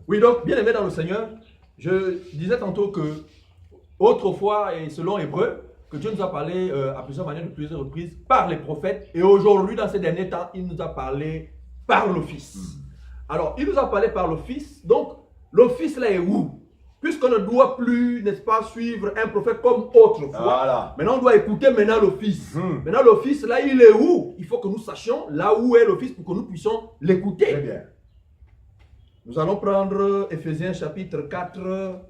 Oui, donc, bien aimé dans le Seigneur, je disais tantôt que, autrefois, et selon Hébreu, que Dieu nous a parlé à plusieurs manières, de plusieurs reprises, par les prophètes. Et aujourd'hui, dans ces derniers temps, il nous a parlé par le Fils. Alors, il nous a parlé par le Fils. Donc, le Fils là est où? Puisqu'on ne doit plus, n'est-ce pas, suivre un prophète comme autrefois. Voilà. Maintenant, on doit écouter maintenant le Fils. Maintenant, le Fils là, il est où? Il faut que nous sachions là où est le Fils pour que nous puissions l'écouter. Très bien. Nous allons prendre Ephésiens chapitre 4, à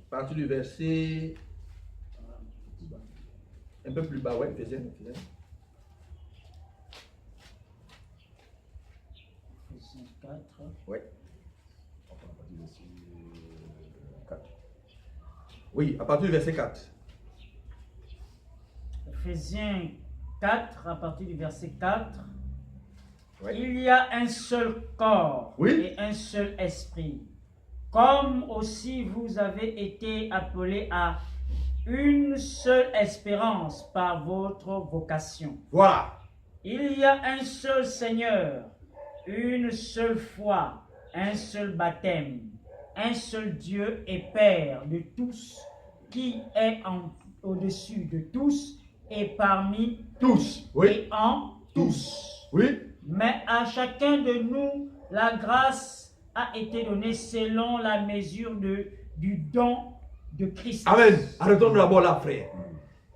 partir du verset un peu plus bas, ouais, Ephésiens. Ephésiens 4. Ouais. Oui, à partir du verset 4. Ephésiens 4, à partir du verset 4. Ouais. Il y a un seul corps Oui. et un seul esprit. Comme aussi vous avez été appelés à une seule espérance par votre vocation. Voilà. Il y a un seul Seigneur, une seule foi, un seul baptême, un seul Dieu et Père de tous, qui est au-dessus de tous et parmi Tous. Oui. et en tous. Oui. Mais à chacun de nous, la grâce a été donnée selon la mesure du don de Christ. Amen. Arrêtons d'abord là, frère.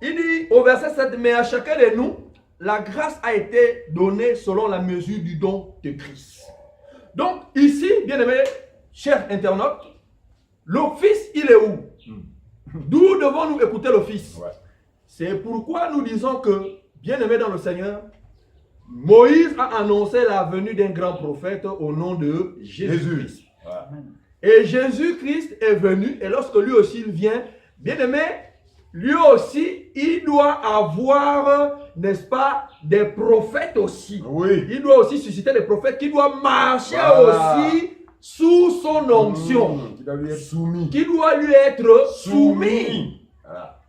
Il dit au verset 7, mais à chacun de nous, la grâce a été donnée selon la mesure du don de Christ. Donc, ici, bien aimé, chers internautes, le Fils, il est où? D'où devons-nous écouter le Fils? Ouais. C'est pourquoi nous disons que, bien aimé dans le Seigneur, Moïse a annoncé la venue d'un grand prophète au nom de Jésus-Christ. Ouais. Et Jésus-Christ est venu, et lorsque lui aussi il vient, bien aimé, lui aussi, il doit avoir, n'est-ce pas, des prophètes aussi. Oui. Il doit aussi susciter des prophètes qui doivent marcher Voilà. aussi sous son onction. Qui doit lui être soumis. Qui doit lui être soumis. Voilà.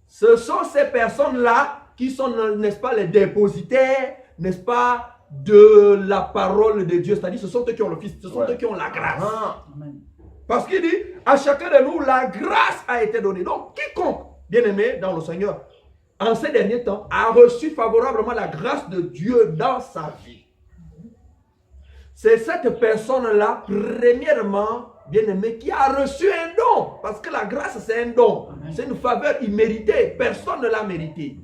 Ce sont ces personnes-là qui sont, n'est-ce pas, les dépositaires, n'est-ce pas, de la parole de Dieu. C'est-à-dire, ce sont eux qui ont le Fils, ce sont eux qui ont la grâce. Ah. Amen. Parce qu'il dit, à chacun de nous, la grâce a été donnée. Donc, quiconque, bien aimé dans le Seigneur, en ces derniers temps, a reçu favorablement la grâce de Dieu dans sa vie. C'est cette personne-là, premièrement, bien aimé, qui a reçu un don. Parce que la grâce, c'est un don. C'est une faveur imméritée. Personne ne l'a mérité.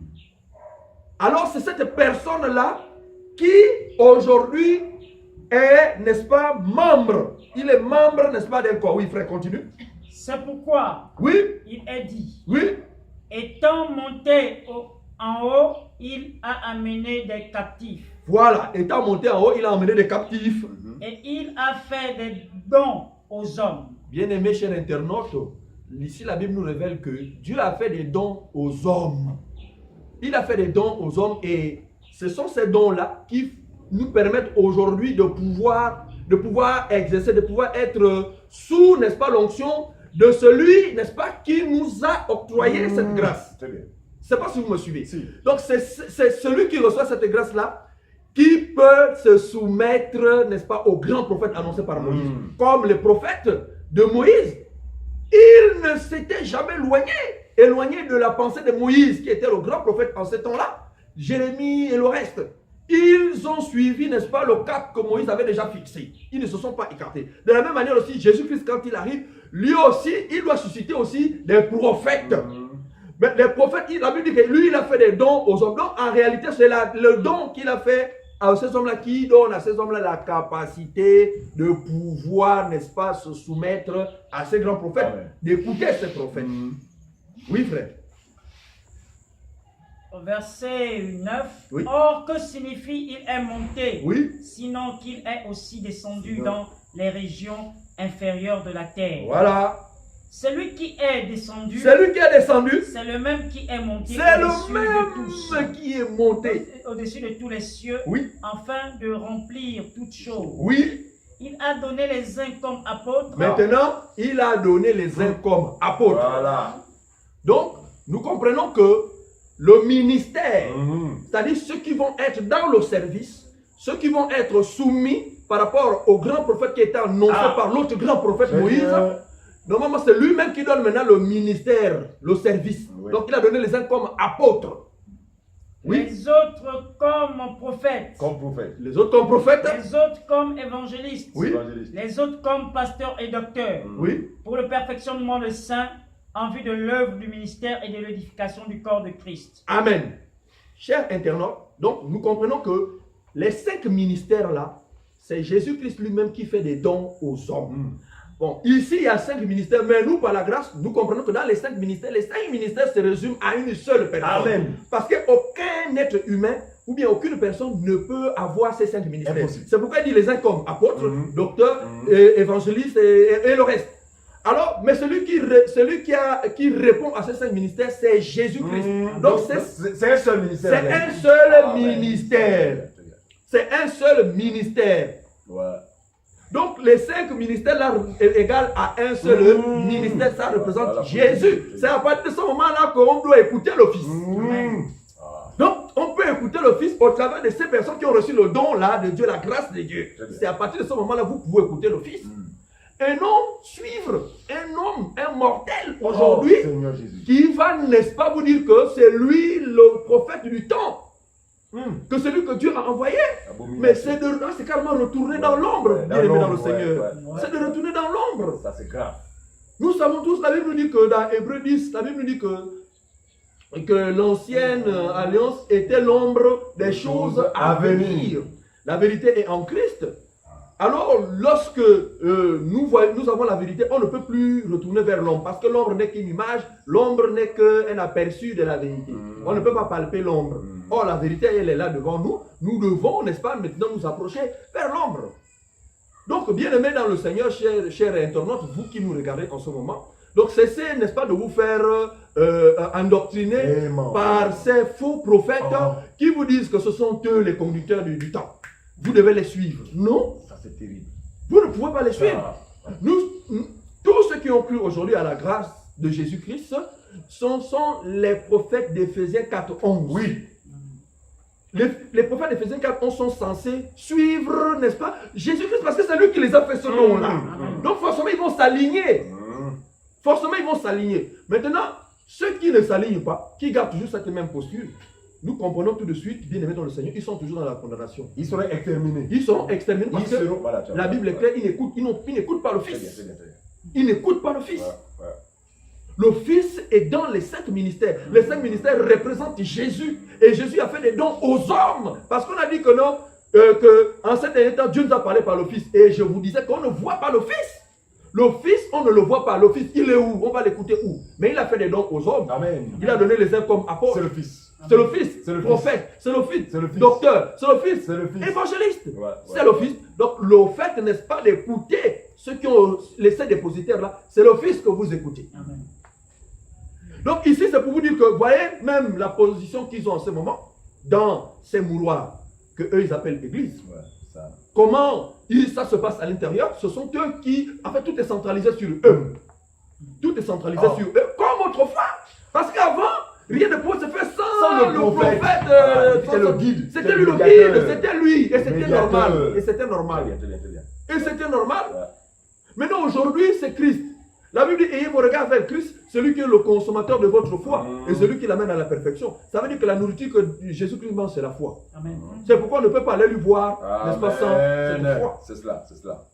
Alors, c'est cette personne-là qui, aujourd'hui, est, n'est-ce pas, membre. Il est membre, n'est-ce pas, d'un corps. Oui, frère, continue. C'est pourquoi Oui, il est dit, oui. étant monté en haut, il a amené des captifs. Voilà, étant monté en haut, il a emmené des captifs. Et il a fait des dons aux hommes. Bien-aimés chers internautes, ici la Bible nous révèle que Dieu a fait des dons aux hommes. Il a fait des dons aux hommes et ce sont ces dons-là qui nous permettent aujourd'hui de pouvoir exercer, de pouvoir être sous, n'est-ce pas, l'onction de celui, n'est-ce pas, qui nous a octroyé cette grâce. Très bien. Je ne sais pas si vous me suivez. Si. Donc c'est celui qui reçoit cette grâce-là qui peut se soumettre, n'est-ce pas, aux grands prophètes annoncés par Moïse. Comme les prophètes de Moïse, ils ne s'étaient jamais éloignés de la pensée de Moïse, qui était le grand prophète en ce temps-là, Jérémie et le reste. Ils ont suivi, n'est-ce pas, le cap que Moïse avait déjà fixé. Ils ne se sont pas écartés. De la même manière aussi, Jésus-Christ, quand il arrive, lui aussi, il doit susciter aussi des prophètes. Mais les prophètes, la Bible dit que lui, il a fait des dons aux hommes. Donc, en réalité, c'est le don qu'il a fait à ces hommes-là qui donne à ces hommes-là la capacité de pouvoir, n'est-ce pas, se soumettre à ces grands prophètes, d'écouter ces prophètes. Oui, frère. Au verset 9, Oui. Or, que signifie il est monté, Oui. sinon qu'il est aussi descendu dans les régions inférieures de la terre. Voilà. Celui qui est descendu, C'est lui qui est descendu. c'est le même qui est monté C'est au-dessus le de tous. même qui est monté. Au-dessus de tous les cieux, Oui. afin de remplir toutes choses. Oui. Il a donné les uns comme apôtres. Maintenant, il a donné les uns comme apôtres. Voilà. Donc, nous comprenons que le ministère, c'est-à-dire ceux qui vont être dans le service, ceux qui vont être soumis par rapport au grand prophète qui était annoncé par l'autre grand prophète Moïse, normalement c'est lui-même qui donne maintenant le ministère, le service. Oui. Donc il a donné les uns comme apôtres. Oui. Les autres comme prophètes. Comme prophète. Les autres comme prophètes. Les autres comme évangélistes. Oui. Évangéliste. Les autres comme pasteurs et docteurs. Oui. Pour le perfectionnement des saints en vue de l'œuvre du ministère et de l'édification du corps de Christ. Amen. Chers internautes, donc nous comprenons que les 5 ministères-là, c'est Jésus-Christ lui-même qui fait des dons aux hommes. Bon, ici il y a 5 ministères, mais nous, par la grâce, nous comprenons que dans les 5 ministères se résument à une seule personne. Amen. Parce qu'aucun être humain ou bien aucune personne ne peut avoir ces 5 ministères. Impossible. C'est pourquoi il dit les uns comme apôtres, docteurs, Mhm. évangélistes et le reste. Alors, mais celui qui répond à ces 5 ministères, c'est Jésus-Christ. Donc, c'est un seul ministère. c'est un seul ministère. C'est un seul ministère. Ouais. Donc, les 5 ministères là égale à un seul ministère. Ça représente Voilà. Jésus. C'est à partir de ce moment-là qu'on doit écouter le Fils. Donc, on peut écouter le Fils au travers de ces personnes qui ont reçu le don là de Dieu, la grâce de Dieu. C'est à partir de ce moment-là que vous pouvez écouter le Fils. Et non suivre un homme, un mortel aujourd'hui, Seigneur Jésus. qui va, n'est-ce pas, vous dire que c'est lui le prophète du temps, que celui que Dieu a envoyé. Mais c'est carrément retourner dans l'ombre, bien aimé dans le Seigneur. C'est de retourner dans l'ombre. Ça, c'est grave. Nous savons tous, la Bible nous dit que dans Hébreux 10, la Bible nous dit que l'ancienne alliance était l'ombre des choses à venir. La vérité est en Christ. Alors, lorsque nous avons la vérité, on ne peut plus retourner vers l'ombre. Parce que l'ombre n'est qu'une image, l'ombre n'est qu'un aperçu de la vérité. On ne peut pas palper l'ombre. Or, la vérité, elle est là devant nous. Nous devons, n'est-ce pas, maintenant nous approcher vers l'ombre. Donc, bien aimés dans le Seigneur, chers internautes, vous qui nous regardez en ce moment, donc cessez, n'est-ce pas, de vous faire endoctriner par ces faux prophètes qui vous disent que ce sont eux les conducteurs du temps. Vous devez les suivre. Non. Ça, c'est terrible. Vous ne pouvez pas les suivre. Tous ceux qui ont cru aujourd'hui à la grâce de Jésus-Christ sont les prophètes d'Éphésiens 4.11. Oui. Les prophètes d'Éphésiens 4.11 sont censés suivre, n'est-ce pas, Jésus-Christ, parce que c'est lui qui les a fait ce nom-là. Donc forcément, ils vont s'aligner. Forcément, ils vont s'aligner. Maintenant, ceux qui ne s'alignent pas, qui gardent toujours cette même posture, nous comprenons tout de suite, bien aimés dans le Seigneur, ils sont toujours dans la condamnation. Ils seront exterminés. Ils seront exterminés parce que voilà, la Bible est claire, ils n'écoutent pas le Très bien, Fils. très bien, très bien. Ils n'écoutent pas le Fils. Ouais, ouais. Le Fils est dans les 5 ministères. Les 5 ministères représentent Jésus. Et Jésus a fait des dons aux hommes. Parce qu'on a dit que non, qu'en cet dernier temps, Dieu nous a parlé par le Fils. Et je vous disais qu'on ne voit pas le Fils. Le Fils, on ne le voit pas. Le Fils, il est où? On va l'écouter où? Mais il a fait des dons aux hommes. Amen. Il a donné les uns comme apôtres. C'est le Fils. C'est le Fils. C'est le Prophète. C'est le Fils. C'est le Fils. Docteur. C'est le Fils. C'est le Fils. Évangéliste. Ouais, C'est le Fils. Donc le fait, n'est-ce pas, d'écouter ceux qui ont laissé dépositaires là, c'est le Fils que vous écoutez. Amen. Donc ici, c'est pour vous dire que, vous voyez, même la position qu'ils ont en ce moment, dans ces mouroirs, que eux, ils appellent Église. Ouais, ça. Comment ça se passe à l'intérieur? Ce sont eux qui, en fait, tout est centralisé sur eux. Tout est centralisé sur eux, comme autrefois. Parce qu'avant, rien ne pouvait se faire sans le prophète. C'était le guide. C'était lui le guide, c'était lui. Et c'était Médiateur. normal. Et c'était Très normal. bien, très bien, très bien. Et c'était normal. Ouais. Maintenant, aujourd'hui, c'est Christ. La Bible dit, ayez vos regards vers Christ, celui qui est le consommateur de votre foi et celui qui l'amène à la perfection. Ça veut dire que la nourriture que Jésus-Christ mange, c'est la foi. Amen. C'est pourquoi on ne peut pas aller lui voir, n'est-ce pas, sans cette foi. C'est cela, c'est cela.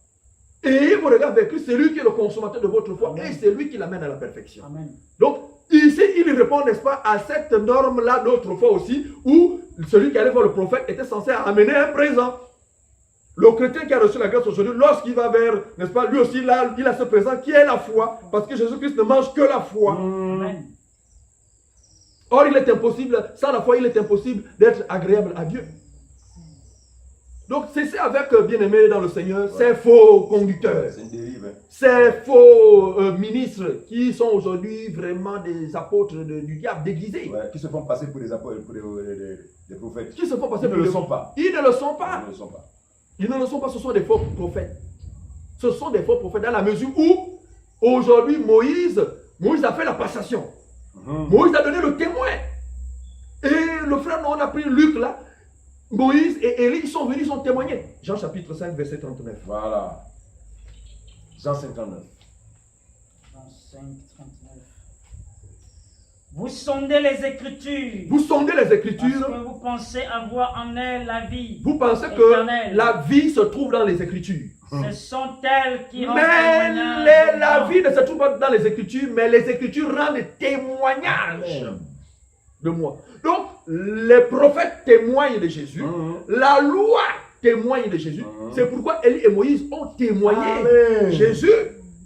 Et ayez vos regards vers Christ, c'est lui qui est le consommateur de votre foi et c'est lui qui l'amène à la perfection. Amen. Donc, ici, il répond, n'est-ce pas, à cette norme-là d'autrefois aussi, où celui qui allait voir le prophète était censé amener un présent. Le chrétien qui a reçu la grâce aujourd'hui, lorsqu'il va vers, n'est-ce pas, lui aussi, là, il a ce présent qui est la foi, parce que Jésus-Christ ne mange que la foi. Amen. Or, il est impossible, sans la foi, il est impossible d'être agréable à Dieu. Donc, c'est avec, bien-aimés dans le Seigneur, ces faux conducteurs, C'est une dérive. Hein. ces faux ministres qui sont aujourd'hui vraiment des apôtres du diable déguisés. Ouais, qui se font passer pour des apôtres, pour des prophètes. Qui se font passer Ils ne pour le des... sont pas. Ils ne le sont pas. Ils ne le sont pas. Ils ne le sont pas, ce sont des faux prophètes. Ce sont des faux prophètes dans la mesure où, aujourd'hui, Moïse a fait la passation. Moïse a donné le témoin. Et le frère, on a pris Luc là. Moïse et Élie, ils sont venus, ils ont témoigné. Jean chapitre 5, verset 39. Voilà. Jean 59. Jean 5, 39. Vous sondez les Écritures. Vous sondez les Parce Écritures. que vous pensez avoir en elles la vie. Vous pensez éternelle. que la vie se trouve dans les Écritures. Ce sont elles qui rendent Mais témoignage. la vie ne se trouve pas dans les Écritures, mais les Écritures rendent témoignage Amen. de moi. Donc, les prophètes témoignent de Jésus. La loi témoigne de Jésus. C'est pourquoi Élie et Moïse ont témoigné. Amen. Jésus,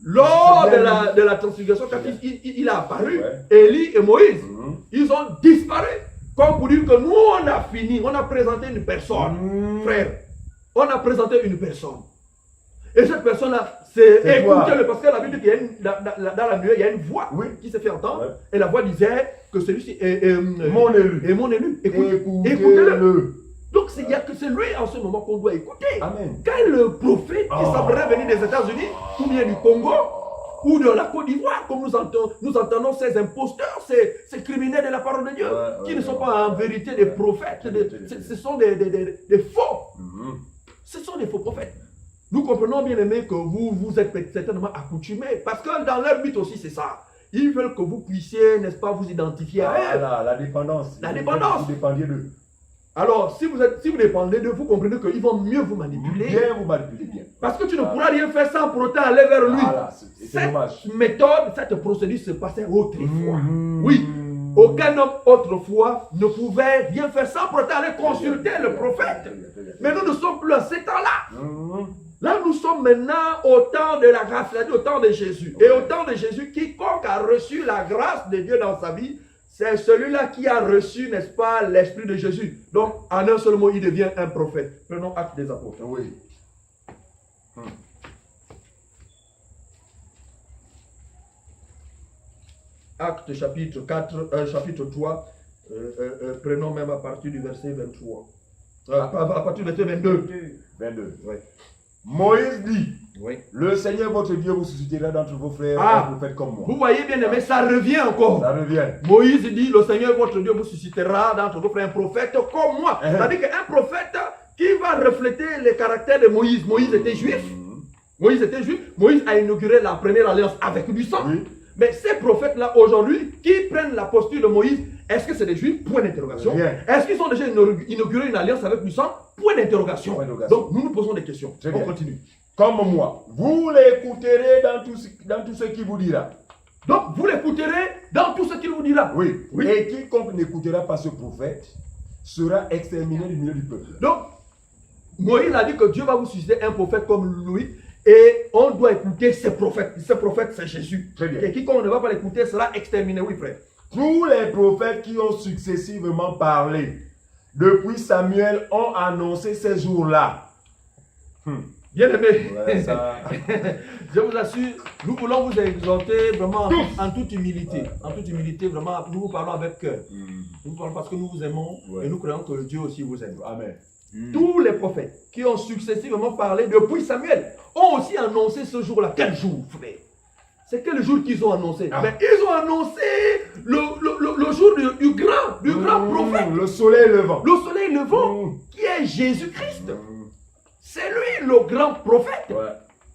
lors C'est de bien. de la transfiguration, quand il a apparu, Ouais. Élie et Moïse, Mhm. ils ont disparu. Comme pour dire que nous, on a fini, on a présenté une personne. Mhm. Frère, on a présenté une personne. Et cette personne-là, c'est C'est toi. écoutez-le, parce que la Bible dit qu'il y a dans la nuée, il y a une voix Oui. qui s'est fait entendre. Ouais. Et la voix disait que celui-ci est Mon élu. mon élu. Écoutez-le. Écoutez-le. Donc, il y a que c'est lui en ce moment qu'on doit écouter. Amen. Quand le prophète qui semblerait venir des États-Unis, ou bien du Congo, ou de la Côte d'Ivoire, comme nous entendons ces imposteurs, ces criminels de la parole de Dieu, Ouais, qui ouais, ne sont ouais. pas en vérité des prophètes, ce sont des faux. Mhm. Ce sont des faux prophètes. Nous comprenons bien aimé que vous êtes certainement accoutumés, parce que dans leur but aussi c'est ça. Ils veulent que vous puissiez, n'est-ce pas, vous identifier à eux. Voilà, la dépendance. La dépendance. Vous dépendiez d'eux. Alors, si vous dépendez d'eux, vous comprenez qu'ils vont mieux vous manipuler. Bien, vous manipulez bien. Parce que tu ne pourras rien faire sans pour autant aller vers lui. Voilà, c'est dommage. Cette méthode, cette procédure se passait autrefois. Mhm. Oui. Aucun homme autrefois ne pouvait rien faire sans pour autant aller consulter le prophète. Mais nous ne sommes plus à ces temps-là. Mhm. Là, nous sommes maintenant au temps de la grâce, c'est-à-dire au temps de Jésus. Et au temps de Jésus, quiconque a reçu la grâce de Dieu dans sa vie, c'est celui-là qui a reçu, n'est-ce pas, l'Esprit de Jésus. Donc, en un seul mot, il devient un prophète. Prenons Actes des Apôtres. Oui. Actes chapitre 4, chapitre 3, prenons même à partir du verset 23. À partir du verset 22. 22. Oui. Moïse dit, Oui. le Seigneur votre Dieu vous suscitera d'entre vos frères Ah. un prophète comme moi. Vous voyez bien aimé, ça revient encore. Ça revient. Moïse dit, le Seigneur votre Dieu vous suscitera d'entre vos frères un prophète comme moi. C'est-à-dire qu'un prophète qui va refléter les caractères de Moïse. Moïse était juif. Mhm. Moïse était juif. Moïse a inauguré la première alliance avec du sang. Oui. Mais ces prophètes-là, aujourd'hui, qui prennent la posture de Moïse, est-ce que c'est des juifs? Point d'interrogation. Rien. Est-ce qu'ils ont déjà inauguré une alliance avec du sang? Point d'interrogation. Point d'interrogation. Donc, nous nous posons des questions. Très On bien. continue. Comme moi, vous l'écouterez dans tout ce qu'il vous dira. Donc, vous l'écouterez dans tout ce qu'il vous dira. Oui. Oui. Et quiconque n'écoutera pas ce prophète sera exterminé du milieu du peuple. Donc, Moïse a dit que Dieu va vous susciter un prophète comme lui. Et on doit écouter ces prophètes. Ce prophète, c'est Jésus. Très bien. Et quiconque ne va pas l'écouter sera exterminé. Oui, frère. Tous les prophètes qui ont successivement parlé depuis Samuel ont annoncé ces jours-là. Bien aimé. Ouais, ça- Je vous assure, nous voulons vous exhorter vraiment en toute humilité. En toute humilité, vraiment, nous vous parlons avec cœur. Nous vous parlons parce que nous vous aimons Ouais. et nous croyons que Dieu aussi vous aime. Amen. Tous les prophètes qui ont successivement parlé depuis Samuel ont aussi annoncé ce jour-là. Quel jour, frère? C'est quel jour qu'ils ont annoncé? Ah. Mais ils ont annoncé le jour du grand prophète. Le soleil levant. Le soleil levant, Mm. qui est Jésus-Christ. C'est lui le grand prophète. Ouais.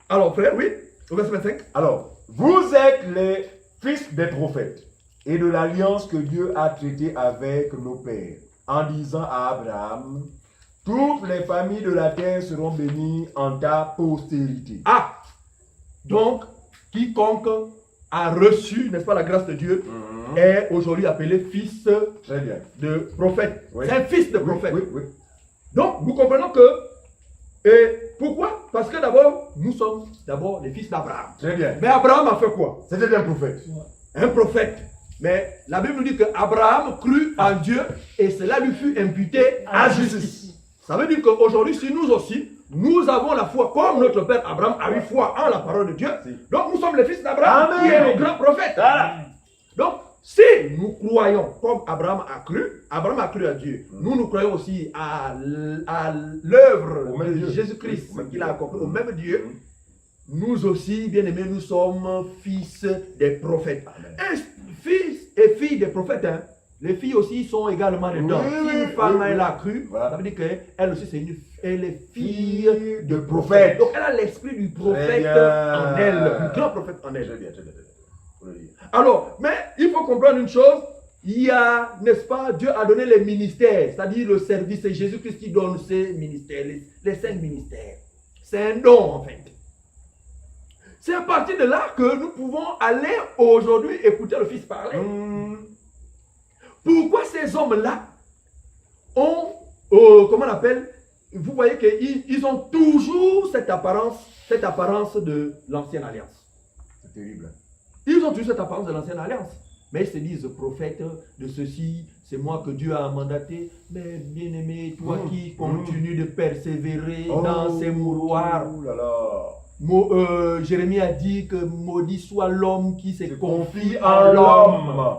Alors, frère, oui, au verset 25. Alors, vous êtes les fils des prophètes et de l'alliance que Dieu a traitée avec nos pères en disant à Abraham, toutes les familles de la terre seront bénies en ta postérité. Ah, donc, quiconque a reçu, n'est-ce pas, la grâce de Dieu, est aujourd'hui appelé fils Très bien. de prophète. Oui. C'est un fils de Oui, prophète. oui, oui. Donc, nous comprenons que, et pourquoi? Parce que d'abord, nous sommes d'abord les fils d'Abraham. Très bien. Mais Abraham a fait quoi? C'était un prophète. Un prophète. Mais la Bible nous dit qu'Abraham crut en Dieu et cela lui fut imputé à justice. Ça veut dire qu'aujourd'hui, si nous aussi, nous avons la foi comme notre père Abraham a eu foi en la parole de Dieu. Donc nous sommes les fils d'Abraham Amen. qui est le grand prophète. Voilà. Donc si nous croyons comme Abraham a cru à Dieu, nous croyons aussi à l'œuvre Au même de Dieu. Jésus-Christ Au même qu'il a Dieu. accompli, au même Dieu. Nous aussi, bien aimés, nous sommes fils des prophètes. Amen. Un fils et fille des prophètes, hein, Les filles aussi sont également dedans. Oui, Si une oui, femme oui, elle oui. a cru, Voilà. ça veut dire qu'elle aussi elle est fille Fille de de prophète. prophète. Donc elle a l'esprit du Très prophète bien. en elle, du grand prophète en Très elle. bien, très bien. Faut le dire. Alors, mais il faut comprendre une chose, il y a, n'est-ce pas, Dieu a donné les ministères, c'est-à-dire le service, c'est Jésus-Christ qui donne ces ministères, les 5 ministères. C'est un don en fait. C'est à partir de là que nous pouvons aller aujourd'hui écouter le Fils parler. Pourquoi ces hommes-là ont, comment on appelle, vous voyez qu'ils ont toujours cette apparence de l'ancienne alliance. C'est terrible. Ils ont toujours cette apparence de l'ancienne alliance. Mais ils se disent prophète de ceci, c'est moi que Dieu a mandaté. Mais bien-aimé, toi qui continues de persévérer dans ces mouroirs. Oh là là. Jérémie a dit que maudit soit l'homme qui se confie en En l'homme. l'homme.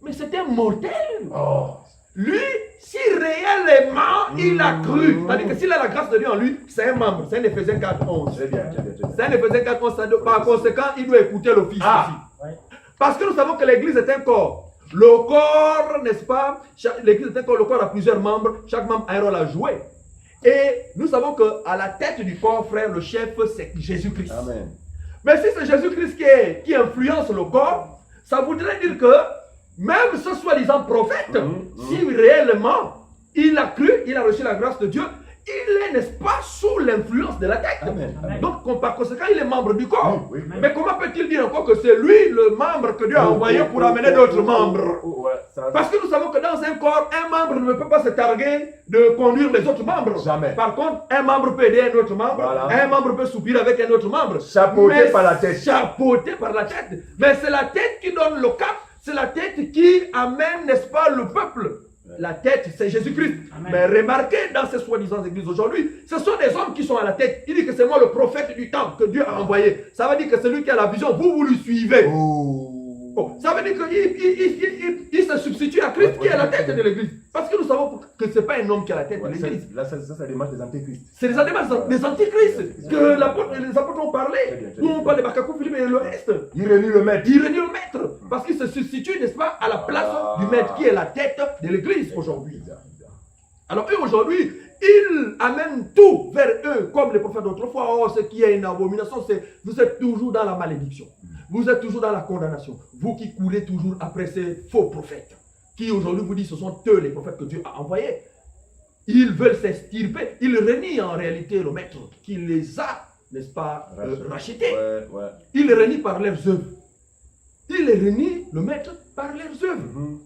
Mais c'était mortel. Oh. Lui, si réellement il a cru, c'est-à-dire que s'il a la grâce de Dieu en lui, c'est un membre. C'est un Éphésiens 4:11. Très bien, très bien, très bien. C'est un Éphésiens 4:11. Par conséquent, il doit écouter le Fils Ah. aussi. Parce que nous savons que l'Église est un corps. Le corps, n'est-ce pas? L'Église est un corps, le corps a plusieurs membres. Chaque membre a un rôle à jouer. Et nous savons qu'à la tête du corps, frère, le chef, c'est Jésus-Christ. Amen. Mais si c'est Jésus-Christ qui influence le corps, ça voudrait dire que même ce soi-disant prophète, si réellement il a cru, il a reçu la grâce de Dieu, il est, n'est-ce pas, sous l'influence de la tête. Amen. Amen. Donc, par conséquent, il est membre du corps. Oui, oui. Mais comment peut-il dire encore que c'est lui le membre que Dieu a envoyé pour amener d'autres membres? Ouais, ça- Parce que nous savons que dans un corps, un membre ne peut pas se targuer de conduire les autres membres. Jamais. Par contre, un membre peut aider un autre membre, Voilà. un membre peut soupirer avec un autre membre. Chapeauté Mais par la tête. Chapeauté par la tête. Mais c'est la tête qui donne le cap, c'est la tête qui amène, n'est-ce pas, le peuple. La tête, c'est Jésus-Christ. Amen. Mais remarquez dans ces soi-disant églises aujourd'hui, ce sont des hommes qui sont à la tête. Il dit que c'est moi le prophète du temps que Dieu a envoyé. Ça veut dire que c'est lui qui a la vision, vous lui suivez. Oh, ça veut dire qu'il se substitue à Christ qui est la tête de l'église. Parce que nous savons que ce n'est pas un homme qui est la tête Ouais, de ça, l'église. là, ça démarche des antéchrists. C'est les animaux des antichrists que les apôtres ont parlé. Nous on parle de Bakakou, Philippe et le reste. Il renie le maître. Il renie le maître. Parce qu'il se substitue, n'est-ce pas, à la place du maître qui est la tête de l'église aujourd'hui. Alors eux aujourd'hui, ils amènent tout vers eux, comme les prophètes d'autrefois. Oh, ce qui est une abomination, c'est vous êtes toujours dans la malédiction. Vous êtes toujours dans la condamnation. Vous qui courez toujours après ces faux prophètes, qui aujourd'hui vous disent ce sont eux les prophètes que Dieu a envoyés. Ils veulent s'extirper. Ils renient en réalité le maître qui les a, n'est-ce pas, rachetés. Ouais, ouais. Ils les renient par leurs œuvres. Ils les renient le maître par leurs œuvres.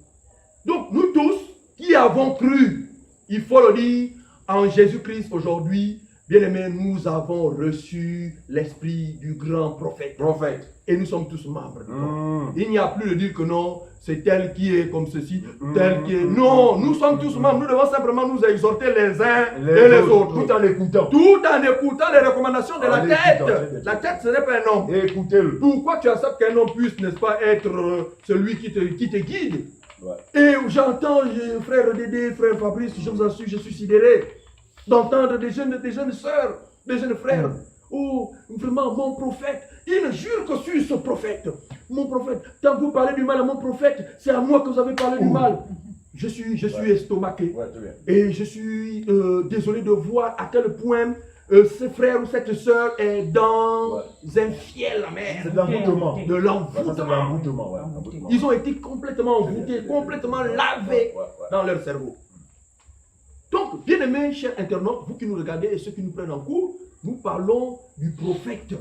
Donc nous tous qui avons cru, il faut le dire, en Jésus-Christ aujourd'hui, bien-aimés, nous avons reçu l'esprit du grand prophète. Prophète. Et nous sommes tous membres du corps. Il n'y a plus de dire que non, c'est tel qui est comme ceci, tel qui est... Non, nous sommes tous membres. Nous devons simplement nous exhorter les uns et les autres. Tout en écoutant. Tout en écoutant les recommandations de la En tête. écoutant. La tête, ce n'est pas un homme. Écoutez-le. Pourquoi tu acceptes qu'un homme puisse, n'est-ce pas, être celui qui te guide? Ouais. Et j'entends, frère Dédé, frère Fabrice, je vous assure, je suis sidéré d'entendre des jeunes sœurs, des jeunes frères. Oh, vraiment, mon prophète, il ne jure que sur ce prophète. Mon prophète, quand vous parlez du mal à mon prophète, c'est à moi que vous avez parlé du mal. Je suis estomaqué. Ouais, très bien. Et je suis désolé de voir à quel point ce frère ou cette sœur est dans un fiel amer. C'est de l'envoûtement. De Ouais, ça, c'est de l'envoûtement. l'envoûtement. Ouais, l'envoûtement. Ils ont été complètement envoûtés, complètement lavés dans leur cerveau. Donc, bien aimés, chers internautes, vous qui nous regardez et ceux qui nous prennent en cours, nous parlons du prophète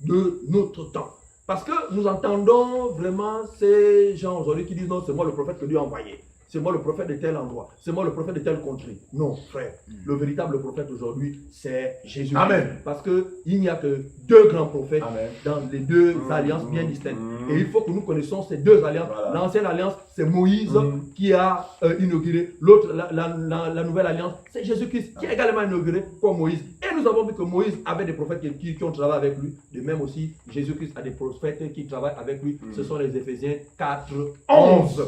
de notre temps. Parce que nous entendons vraiment ces gens aujourd'hui qui disent non, c'est moi le prophète que Dieu a envoyé. C'est moi le prophète de tel endroit. C'est moi le prophète de telle contrée. Non, frère. Le véritable prophète aujourd'hui, c'est Jésus. Amen. Parce qu'il n'y a que deux grands prophètes Amen. dans les deux alliances bien distinctes. Et il faut que nous connaissions ces deux alliances. Voilà. L'ancienne alliance, c'est Moïse qui a inauguré. L'autre, la nouvelle alliance, c'est Jésus-Christ qui a également inauguré comme Moïse. Et nous avons vu que Moïse avait des prophètes qui ont travaillé avec lui. De même aussi, Jésus-Christ a des prophètes qui travaillent avec lui. Ce sont les Éphésiens 4:11.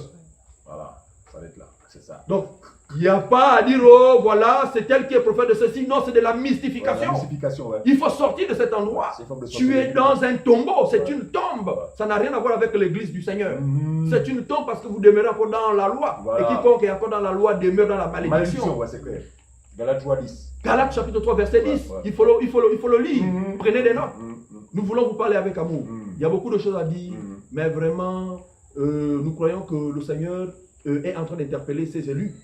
Voilà, ça va être là. C'est ça. Donc, Il n'y a pas à dire, oh voilà, c'est tel qui est prophète de ceci. Non, c'est de la mystification. La mystification, ouais. Il faut sortir de cet endroit. C'est une forme de Tu es sorcellerie. dans un tombeau, c'est Ouais. une tombe. Ouais. Ça n'a rien à voir avec l'église du Seigneur. Mhm. C'est une tombe parce que vous demeurez encore dans la loi. Voilà. Et quiconque est encore dans la loi demeure dans la Malédiction, malédiction. ouais, c'est clair. Galates 3:10. Galates chapitre 3, verset 10. Ouais, ouais. Il faut le lire. Mhm. Prenez des notes. Mhm. Nous voulons vous parler avec amour. Mhm. Il y a beaucoup de choses à dire, Mhm. mais vraiment, nous croyons que le Seigneur est en train d'interpeller ses élus.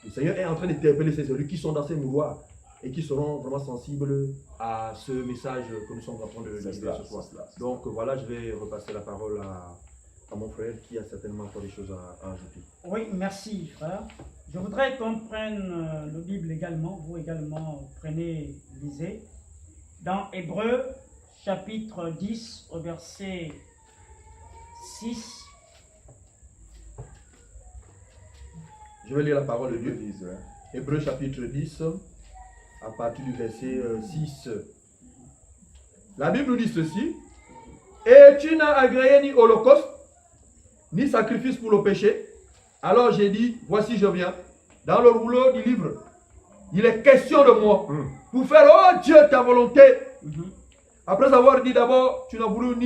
Le Seigneur est en train d'interpeller ses élus qui sont dans ces mouroirs et qui seront vraiment sensibles à ce message que nous sommes en train de C'est lire cela, ce soir. c'est cela. Donc voilà, je vais repasser la parole à mon frère qui a certainement encore des choses à ajouter. Oui, merci, frère. Je voudrais qu'on prenne le Bible également. Vous également, prenez, lisez. Dans Hébreux, chapitre 10, au verset 6. Je vais lire la parole de Dieu. Église, ouais. Hébreux chapitre 10, à partir du verset 6. La Bible nous dit ceci. Et tu n'as agréé ni holocauste, ni sacrifice pour le péché. Alors j'ai dit, voici je viens. Dans le rouleau du livre, il est question de moi. Mhm. Pour faire, oh Dieu, ta volonté. Mhm. Après avoir dit d'abord, tu n'as voulu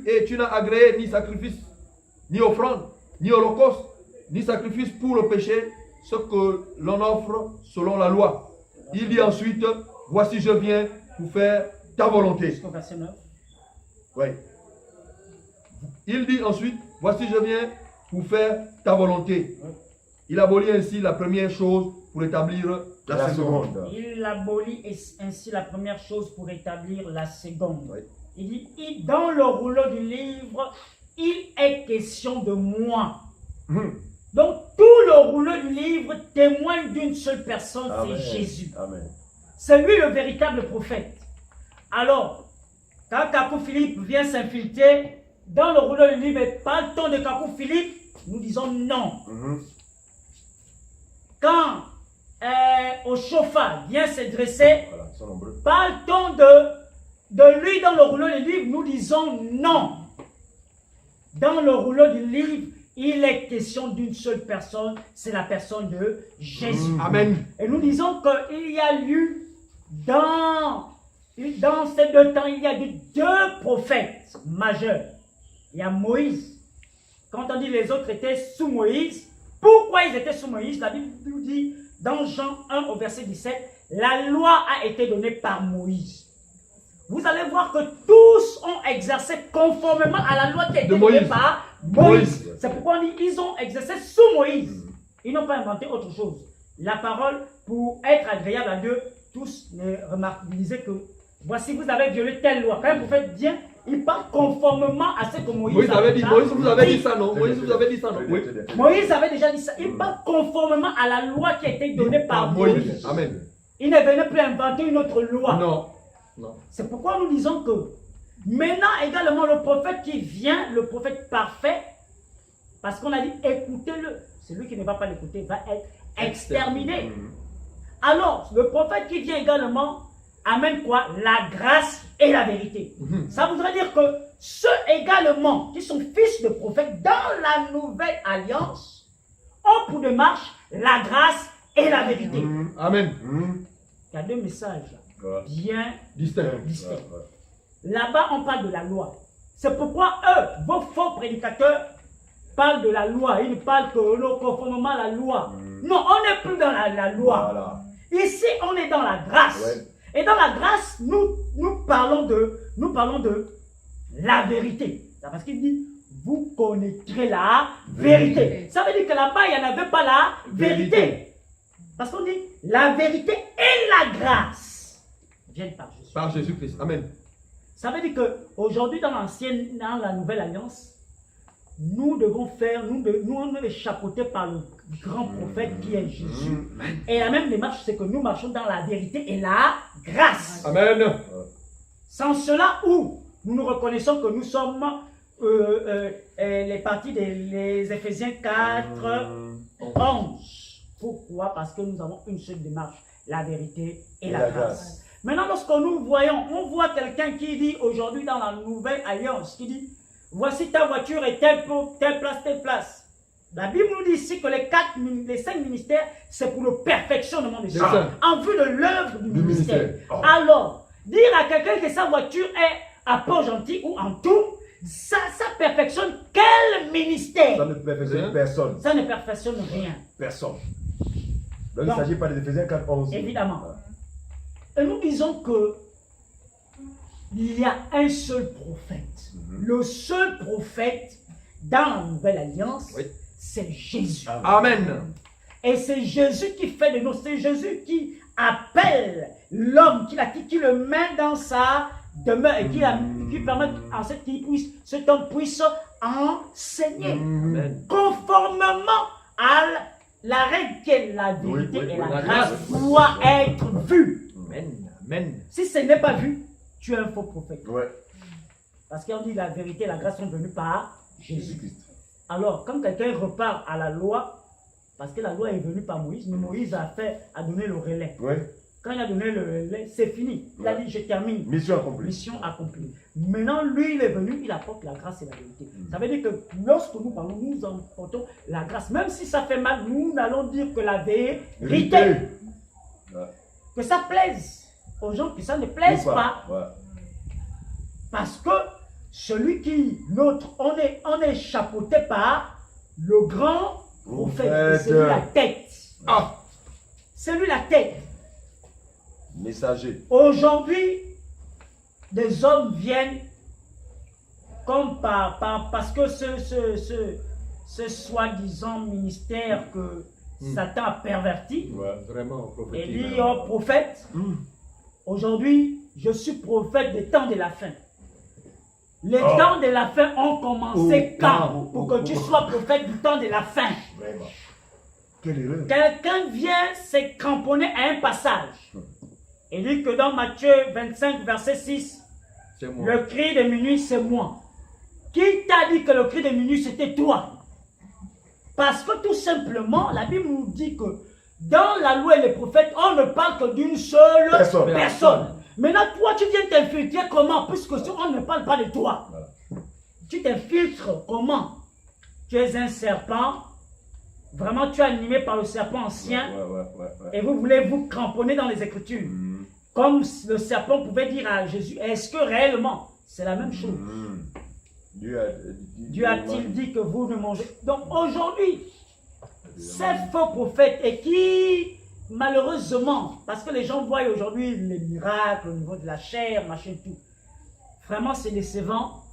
et tu n'as agréé ni sacrifice, ni offrande, ni holocauste, ni sacrifice pour le péché, ce que l'on offre selon la loi. Il dit ensuite, voici je viens pour faire ta volonté. Jusqu'au verset 9. Oui. Il dit ensuite, voici je viens pour faire ta volonté. Oui. Il abolit ainsi la première chose pour établir la La seconde. seconde. Il abolit ainsi la première chose pour établir la seconde. Oui. Il dit, dans le rouleau du livre, il est question de moi. Mhm. Donc tout le rouleau du livre témoigne d'une seule personne, Amen. c'est Jésus. Amen. C'est lui le véritable prophète. Alors, quand Kakou Philippe vient s'infiltrer dans le rouleau du livre et pas le temps de Kakou Philippe, nous disons non. Mhm. Quand Oshofa vient se dresser, Voilà, ils sont nombreux. pas le temps de lui dans le rouleau du livre, nous disons non. Dans le rouleau du livre, il est question d'une seule personne, c'est la personne de Jésus. Amen. Et nous disons qu'il y a eu dans ces deux temps, il y a eu deux prophètes majeurs. Il y a Moïse. Quand on dit les autres étaient sous Moïse, pourquoi ils étaient sous Moïse? La Bible nous dit dans Jean 1 au verset 17, la loi a été donnée par Moïse. Vous allez voir que tous ont exercé conformément à la loi qui a été donnée Moïse. par Moïse. Moïse. C'est pourquoi on dit qu'ils ont exercé sous Moïse. Ils n'ont pas inventé autre chose. La parole, pour être agréable à Dieu, tous remarquez que voici, vous avez violé telle loi. Quand un prophète vient, il parle conformément à ce que Moïse Moïse avait dit, déjà Moïse vous avez dit dit. ça, non? Moïse vous avez dit ça, non? Oui. Moïse avait déjà dit ça. Il parle conformément à la loi qui a été donnée par Moïse. Amen. Il ne venait plus inventer une autre loi. Non. Non. C'est pourquoi nous disons que maintenant également le prophète qui vient, le prophète parfait, parce qu'on a dit écoutez-le. Celui qui ne va pas l'écouter va être exterminé. Mhm. Alors, le prophète qui vient également amène quoi? La grâce et la vérité. Mhm. Ça voudrait dire que ceux également qui sont fils de prophètes dans la nouvelle alliance ont pour démarche la grâce et la vérité. Mhm. Amen. Mhm. Il y a deux messages Ouais. bien Distinct. distincts. Ouais, ouais. Là-bas, on parle de la loi. C'est pourquoi eux, vos faux prédicateurs, parlent de la loi. Ils parlent que nous conformément à la loi. Mhm. Non, on n'est plus dans la loi. Voilà. Ici, on est dans la grâce. Ouais. Et dans la grâce, nous parlons de la vérité. C'est parce qu'il dit, vous connaîtrez la vérité. Ça veut dire que là-bas, il n'y en avait pas la vérité. Parce qu'on dit, la vérité et la grâce viennent par Jésus. Par Jésus-Christ. Amen. Ça veut dire qu'aujourd'hui, dans la nouvelle alliance, nous devons on est chapeautés par le grand prophète qui est Jésus. Mhm. Et la même démarche, c'est que nous marchons dans la vérité et la grâce. Amen. Sans cela, où nous reconnaissons que nous sommes les parties des Éphésiens 4, 11. Pourquoi? Parce que nous avons une seule démarche, la vérité et la grâce. Maintenant, lorsque nous voyons, on voit quelqu'un qui dit aujourd'hui dans la nouvelle alliance, qui dit, voici ta voiture et telle place, telle place. La Bible nous dit ici que les 5 ministères, c'est pour le perfectionnement des Ça. saints, en vue de l'œuvre du ministère. ministère. Oh. Alors, dire à quelqu'un que sa voiture est à Port-Gentil ou en tout, ça perfectionne quel ministère? Ça ne perfectionne personne. Ça ne perfectionne rien. Personne. Donc, il Donc, ne s'agit pas de Éphésiens 4, 11. Évidemment. Et nous disons que il y a un seul prophète. Le seul prophète dans la Nouvelle Alliance, Oui. c'est Jésus. Amen. Et c'est Jésus qui fait de nous, c'est Jésus qui appelle l'homme, qui le met dans sa demeure et qui permet en fait cet homme puisse enseigner Amen. conformément à la règle qui est la vérité Oui, oui, et oui, la la grâce grâce. doit être vue. Amen. Amen. Si ce n'est pas vu, tu es un faux prophète. Ouais. Parce qu'on dit la vérité et la grâce sont venues par Jésus. Jésus-Christ. Alors, quand quelqu'un repart à la loi, parce que la loi est venue par Moïse, mais Moïse a donné le relais. Ouais. Quand il a donné le relais, c'est fini. Il a dit, je termine. Mission accomplie. Mission accomplie. Maintenant, lui, il est venu, il apporte la grâce et la vérité. Ça veut dire que lorsque nous parlons, nous apportons la grâce. Même si ça fait mal, nous allons dire que la vérité, Ouais. que ça plaise aux gens, que ça ne plaise Ou pas. Ouais. Parce que celui qui, on est chapeauté par le grand prophète. C'est lui la tête. Ah. C'est lui la tête. Messager. Aujourd'hui, des hommes viennent comme parce que ce soi-disant ministère que Satan a perverti, Ouais. Vraiment, et prophétique. dit au prophète, aujourd'hui, je suis prophète des temps de la fin. Les temps de la fin ont commencé quand? Pour que tu sois prophète du temps de la fin. Vraiment. Quelle erreur. Quelqu'un vient se cramponner à un passage. Il dit que dans Matthieu 25, verset 6, C'est moi. le cri de minuit, c'est moi. Qui t'a dit que le cri de minuit, c'était toi? Parce que tout simplement, la Bible nous dit que dans la loi et les prophètes, on ne parle que d'une seule personne. Maintenant, toi, tu viens t'infiltrer comment? Puisque on ne parle pas de toi. Voilà. Tu t'infiltres comment? Tu es un serpent. Vraiment, tu es animé par le serpent ancien. Ouais. Et vous voulez vous cramponner dans les Écritures. Comme le serpent pouvait dire à Jésus, est-ce que réellement, c'est la même chose? Dieu a-t-il dit que vous ne mangez? Donc aujourd'hui, ces faux prophètes et qui, malheureusement, parce que les gens voient aujourd'hui les miracles au niveau de la chair, machin, tout. Vraiment, c'est décevant.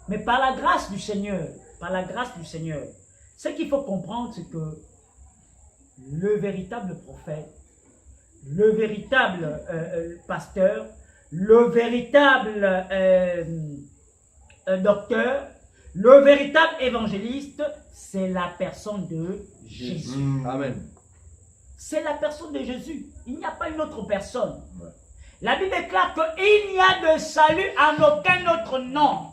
Mais par la grâce du Seigneur, ce qu'il faut comprendre, c'est que le véritable prophète, le véritable pasteur, le véritable docteur, le véritable évangéliste, c'est la personne de Jésus. Amen. C'est la personne de Jésus. Il n'y a pas une autre personne. Ouais. La Bible déclare qu'il n'y a de salut en aucun autre nom.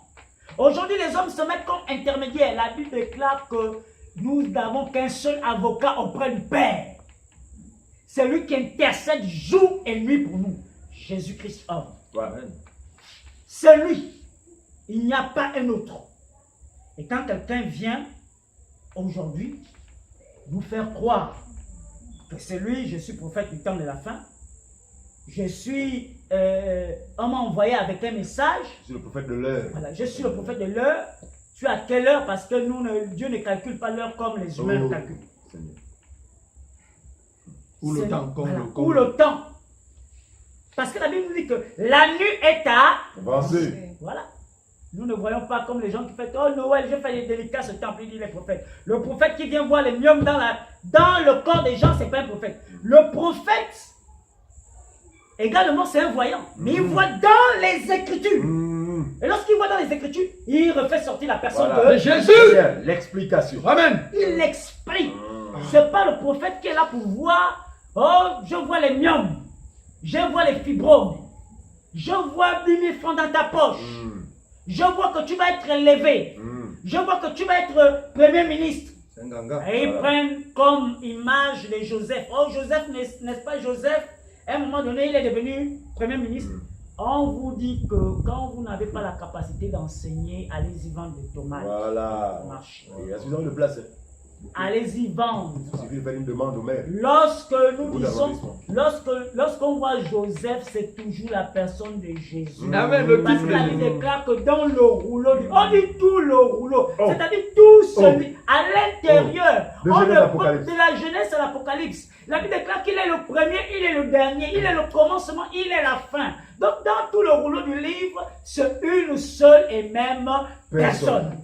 Aujourd'hui, les hommes se mettent comme intermédiaires. La Bible déclare que nous n'avons qu'un seul avocat auprès du Père. C'est lui qui intercède jour et nuit pour nous. Jésus-Christ homme. Ouais. C'est lui. Il n'y a pas un autre. Et quand quelqu'un vient aujourd'hui nous faire croire que c'est lui, je suis prophète du temps de la fin, je suis, on m'a envoyé avec un message, Je suis le prophète de l'heure. voilà, je suis le prophète de l'heure, tu es à quelle heure? Parce que Dieu ne calcule pas l'heure comme les humains le calculent. Seigneur. Ou le temps, comme Voilà, le comme ou le temps. Parce que la Bible nous dit que la nuit est à... Avancez. Voilà. Nous ne voyons pas comme les gens qui font « Oh Noël, je fais des délicats ce temple », il dit les prophètes. Le prophète qui vient voir les myomes dans le corps des gens, ce n'est pas un prophète. Le prophète, également, c'est un voyant. Mais il voit dans les Écritures. Et lorsqu'il voit dans les Écritures, il refait sortir la personne Voilà. de Jésus. Bien, l'explication. Amen. Il l'explique. Ce n'est pas le prophète qui est là pour voir « Oh, je vois les myomes. Je vois les fibromes. Je vois 10 000 francs dans ta poche. Je vois que tu vas être élevé. Je vois que tu vas être Premier ministre. » C'est un ganga. Et ils prennent comme image les Joseph. Oh, Joseph, n'est-ce pas Joseph? À un moment donné, il est devenu Premier ministre. On vous dit que quand vous n'avez pas la capacité d'enseigner, allez-y vendre des tomates. Voilà. Marche. Il y a suffisamment de place. allez-y vendre. Il suffit de faire une demande au maire. Lorsque nous Ou disons, d'arrondissement. lorsqu'on voit Joseph, c'est toujours la personne de Jésus. Amen. Le Parce Fils que de la Bible Jésus. déclare que dans le rouleau, on dit tout le rouleau, Oh. c'est-à-dire tout celui à l'intérieur. De On Genèse ne à peut- l'Apocalypse. de la Genèse à l'Apocalypse. La Bible déclare qu'il est le premier, il est le dernier, il est le commencement, il est la fin. Donc dans tout le rouleau du livre, c'est une seule et même personne.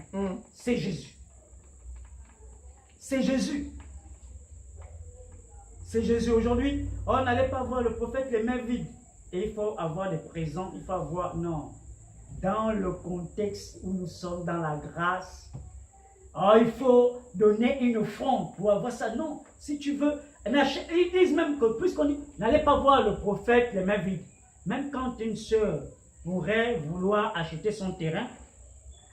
C'est Jésus. C'est Jésus. C'est Jésus. Aujourd'hui, on n'allait pas voir le prophète les mains vides. Et il faut avoir des présents, il faut avoir... Non. Dans le contexte où nous sommes dans la grâce, il faut donner une offrande pour avoir ça. Non. Si tu veux... Ils disent même que, puisqu'on dit, n'allez pas voir le prophète les mains vides. Même quand une sœur pourrait vouloir acheter son terrain,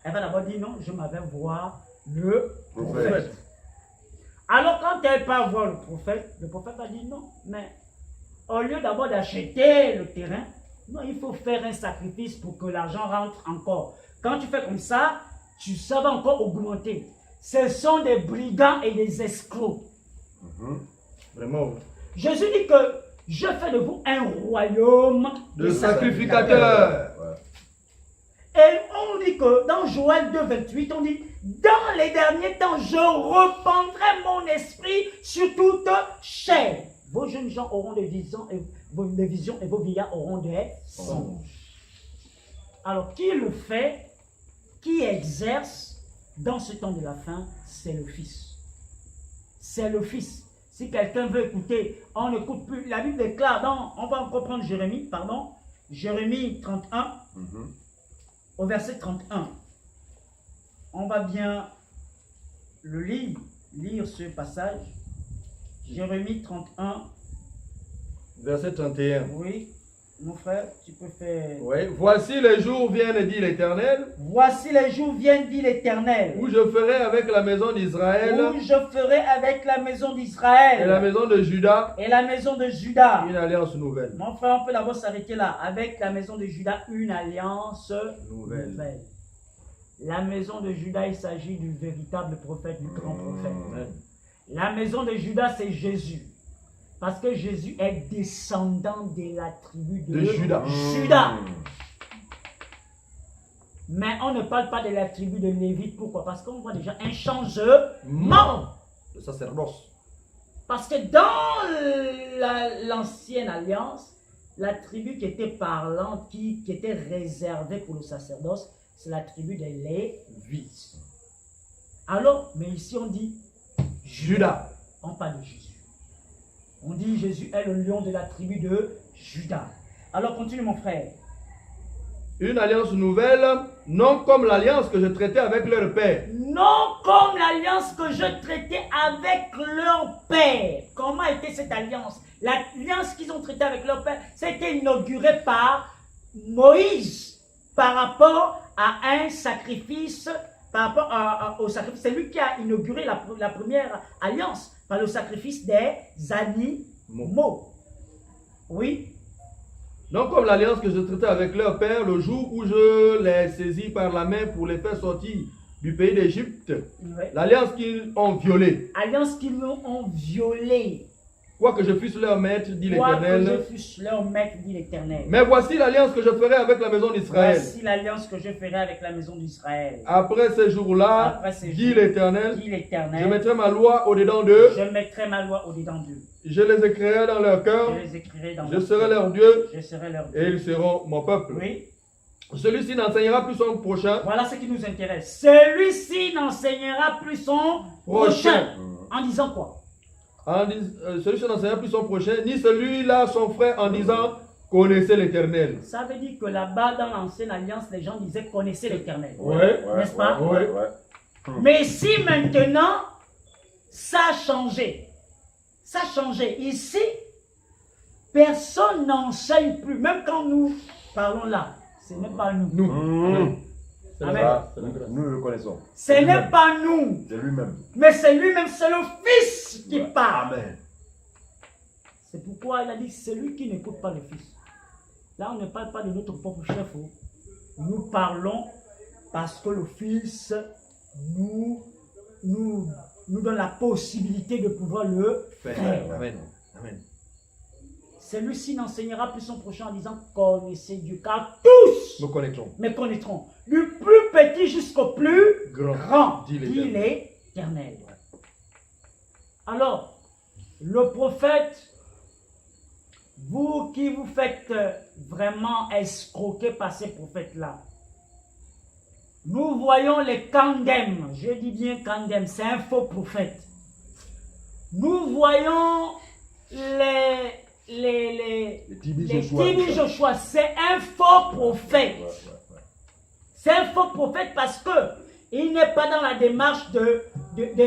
elle va d'abord dire non, je m'en vais voir le prophète. Alors quand elle part voir le prophète va dire non, mais au lieu d'abord d'acheter le terrain, non, il faut faire un sacrifice pour que l'argent rentre encore. Quand tu fais comme ça va encore augmenter. Ce sont des brigands et des escrocs. Vraiment. Jésus dit que je fais de vous un royaume De sacrificateurs. Et on dit que dans Joël 2,28, on dit dans les derniers temps, je répandrai mon esprit sur toute chair. Vos jeunes gens auront des visions et vos vieillards auront des songes. Alors, qui le fait, qui exerce dans ce temps de la fin, c'est le Fils. C'est le Fils. Si quelqu'un veut écouter, on n'écoute plus. La Bible déclare on va encore prendre Jérémie 31, au verset 31. On va bien le lire ce passage. Jérémie 31. Verset 31. Oui, mon frère, tu peux faire. Oui. Voici les jours viennent, dit l'Éternel, Voici les jours viennent, dit l'Éternel, où je ferai avec la maison d'Israël où je ferai avec la maison d'Israël et la maison de Juda et la maison de Juda. une alliance nouvelle. Mon frère, on peut d'abord s'arrêter là. Avec la maison de Juda, une alliance nouvelle. La maison de Juda, il s'agit du véritable prophète, du grand prophète. La maison de Juda, c'est Jésus. Parce que Jésus est descendant de la tribu de Juda. Mais on ne parle pas de la tribu de Lévite. Pourquoi? Parce qu'on voit déjà un changement. Le sacerdoce. Parce que dans l'ancienne alliance, la tribu qui était parlante, qui était réservée pour le sacerdoce, c'est la tribu des Lévites. Alors, mais ici on dit Juda. On parle de Jésus. On dit Jésus est le lion de la tribu de Juda. Alors continue mon frère. Une alliance nouvelle, non comme l'alliance que je traitais avec leur père. Non comme l'alliance que je traitais avec leur père. Comment était cette alliance? L'alliance qu'ils ont traitée avec leur père, c'était inauguré par Moïse par rapport à un sacrifice, par rapport au sacrifice. C'est lui qui a inauguré la première alliance par le sacrifice des animaux. Oui. Non comme l'alliance que je traitais avec leur père le jour où je les saisis par la main pour les faire sortir du pays d'Égypte. Oui. L'alliance qu'ils ont violée. Alliance qu'ils ont violée. Quoique je fusse leur maître, dit Quoique l'Éternel. je fusse leur maître, dit l'Éternel. Mais voici l'alliance que je ferai avec la maison d'Israël. Voici l'alliance que je ferai avec la maison d'Israël. Après ces jours-là, Après ces dit jours, l'Éternel, dit l'Éternel, je mettrai ma loi au-dedans d'eux, je mettrai ma loi au-dedans d'eux. je les écrirai dans leur cœur, Je les écrirai dans je mon serai cœur. leur Dieu, Je serai leur et Dieu. ils seront mon peuple. Oui. Celui-ci n'enseignera plus son prochain, Voilà ce qui nous intéresse. Celui-ci n'enseignera plus son prochain. En disant quoi? celui-ci n'enseignera plus son prochain, ni celui-là son frère, en disant, connaissez l'Éternel. Ça veut dire que là-bas, dans l'ancienne alliance, les gens disaient connaissez l'Éternel. Ouais. N'est-ce pas? Ouais. Mais si maintenant, ça a changé. Ça a changé. Ici, personne n'enseigne plus. Même quand nous parlons là, ce n'est pas nous. Nous. C'est la Amen. grâce, c'est la grâce. Nous le connaissons. Ce n'est pas nous. C'est lui-même. Mais c'est lui-même, c'est le Fils qui parle. Amen. C'est pourquoi il a dit celui qui n'écoute pas le Fils. Là, on ne parle pas de notre propre chef. Nous parlons parce que le Fils nous nous donne la possibilité de pouvoir le faire. Amen. Amen. Celui-ci n'enseignera plus son prochain en disant connaissez Dieu, car tous Nous connaîtrons. me connaîtront, du plus petit jusqu'au plus grand, dit dit l'Éternel. l'Éternel. Alors, le prophète, vous qui vous faites vraiment escroquer par ces prophètes-là, nous voyons les Kandem, je dis bien Kandem, c'est un faux prophète. Nous voyons les Tibi Tibi Joshua, c'est un faux prophète. C'est un faux prophète parce que il n'est pas dans la démarche de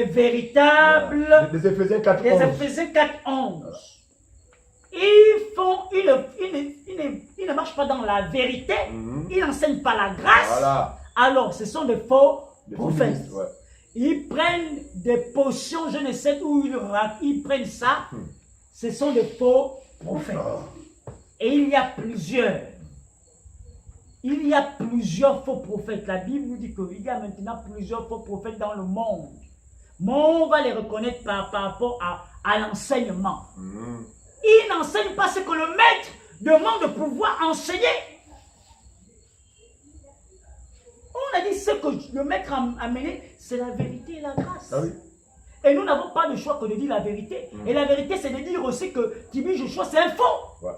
véritable. Les Éphésiens 4, Les 11. Éphésiens 4:11. Ils ne marchent pas dans la vérité. Ils n'enseignent pas la grâce. Voilà. Alors, ce sont des faux Les prophètes. féministes, ouais. Ils prennent des potions, je ne sais où ils prennent ça. Ce sont des faux prophètes. Et il y a plusieurs. Il y a plusieurs faux prophètes. La Bible nous dit qu'il y a maintenant plusieurs faux prophètes dans le monde. Mais on va les reconnaître par rapport à l'enseignement. Ils n'enseignent pas ce que le maître demande de pouvoir enseigner. On a dit ce que le maître a amené, c'est la vérité et la grâce. Ah oui. Et nous n'avons pas le choix que de dire la vérité. Et la vérité, c'est de dire aussi que Tibi Joshua, c'est un faux. Ouais.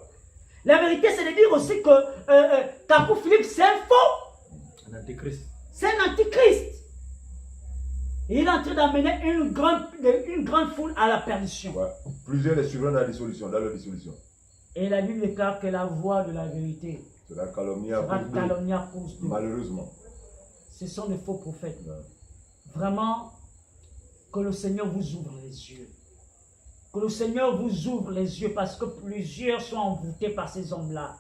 La vérité, c'est de dire aussi que Carrefour Philippe, c'est un faux. Un antéchrist. C'est un antichrist. Et il est en train d'amener une grande foule à la perdition. Ouais. Plusieurs les suivront dans la dissolution, dans leur dissolution. Et la Bible déclare que la voix de la vérité C'est la calomnie à sera cause calomniée à cause de. de. Malheureusement. Ce sont des faux prophètes. Vraiment, que le Seigneur vous ouvre les yeux. Que le Seigneur vous ouvre les yeux parce que plusieurs sont envoûtés par ces hommes-là.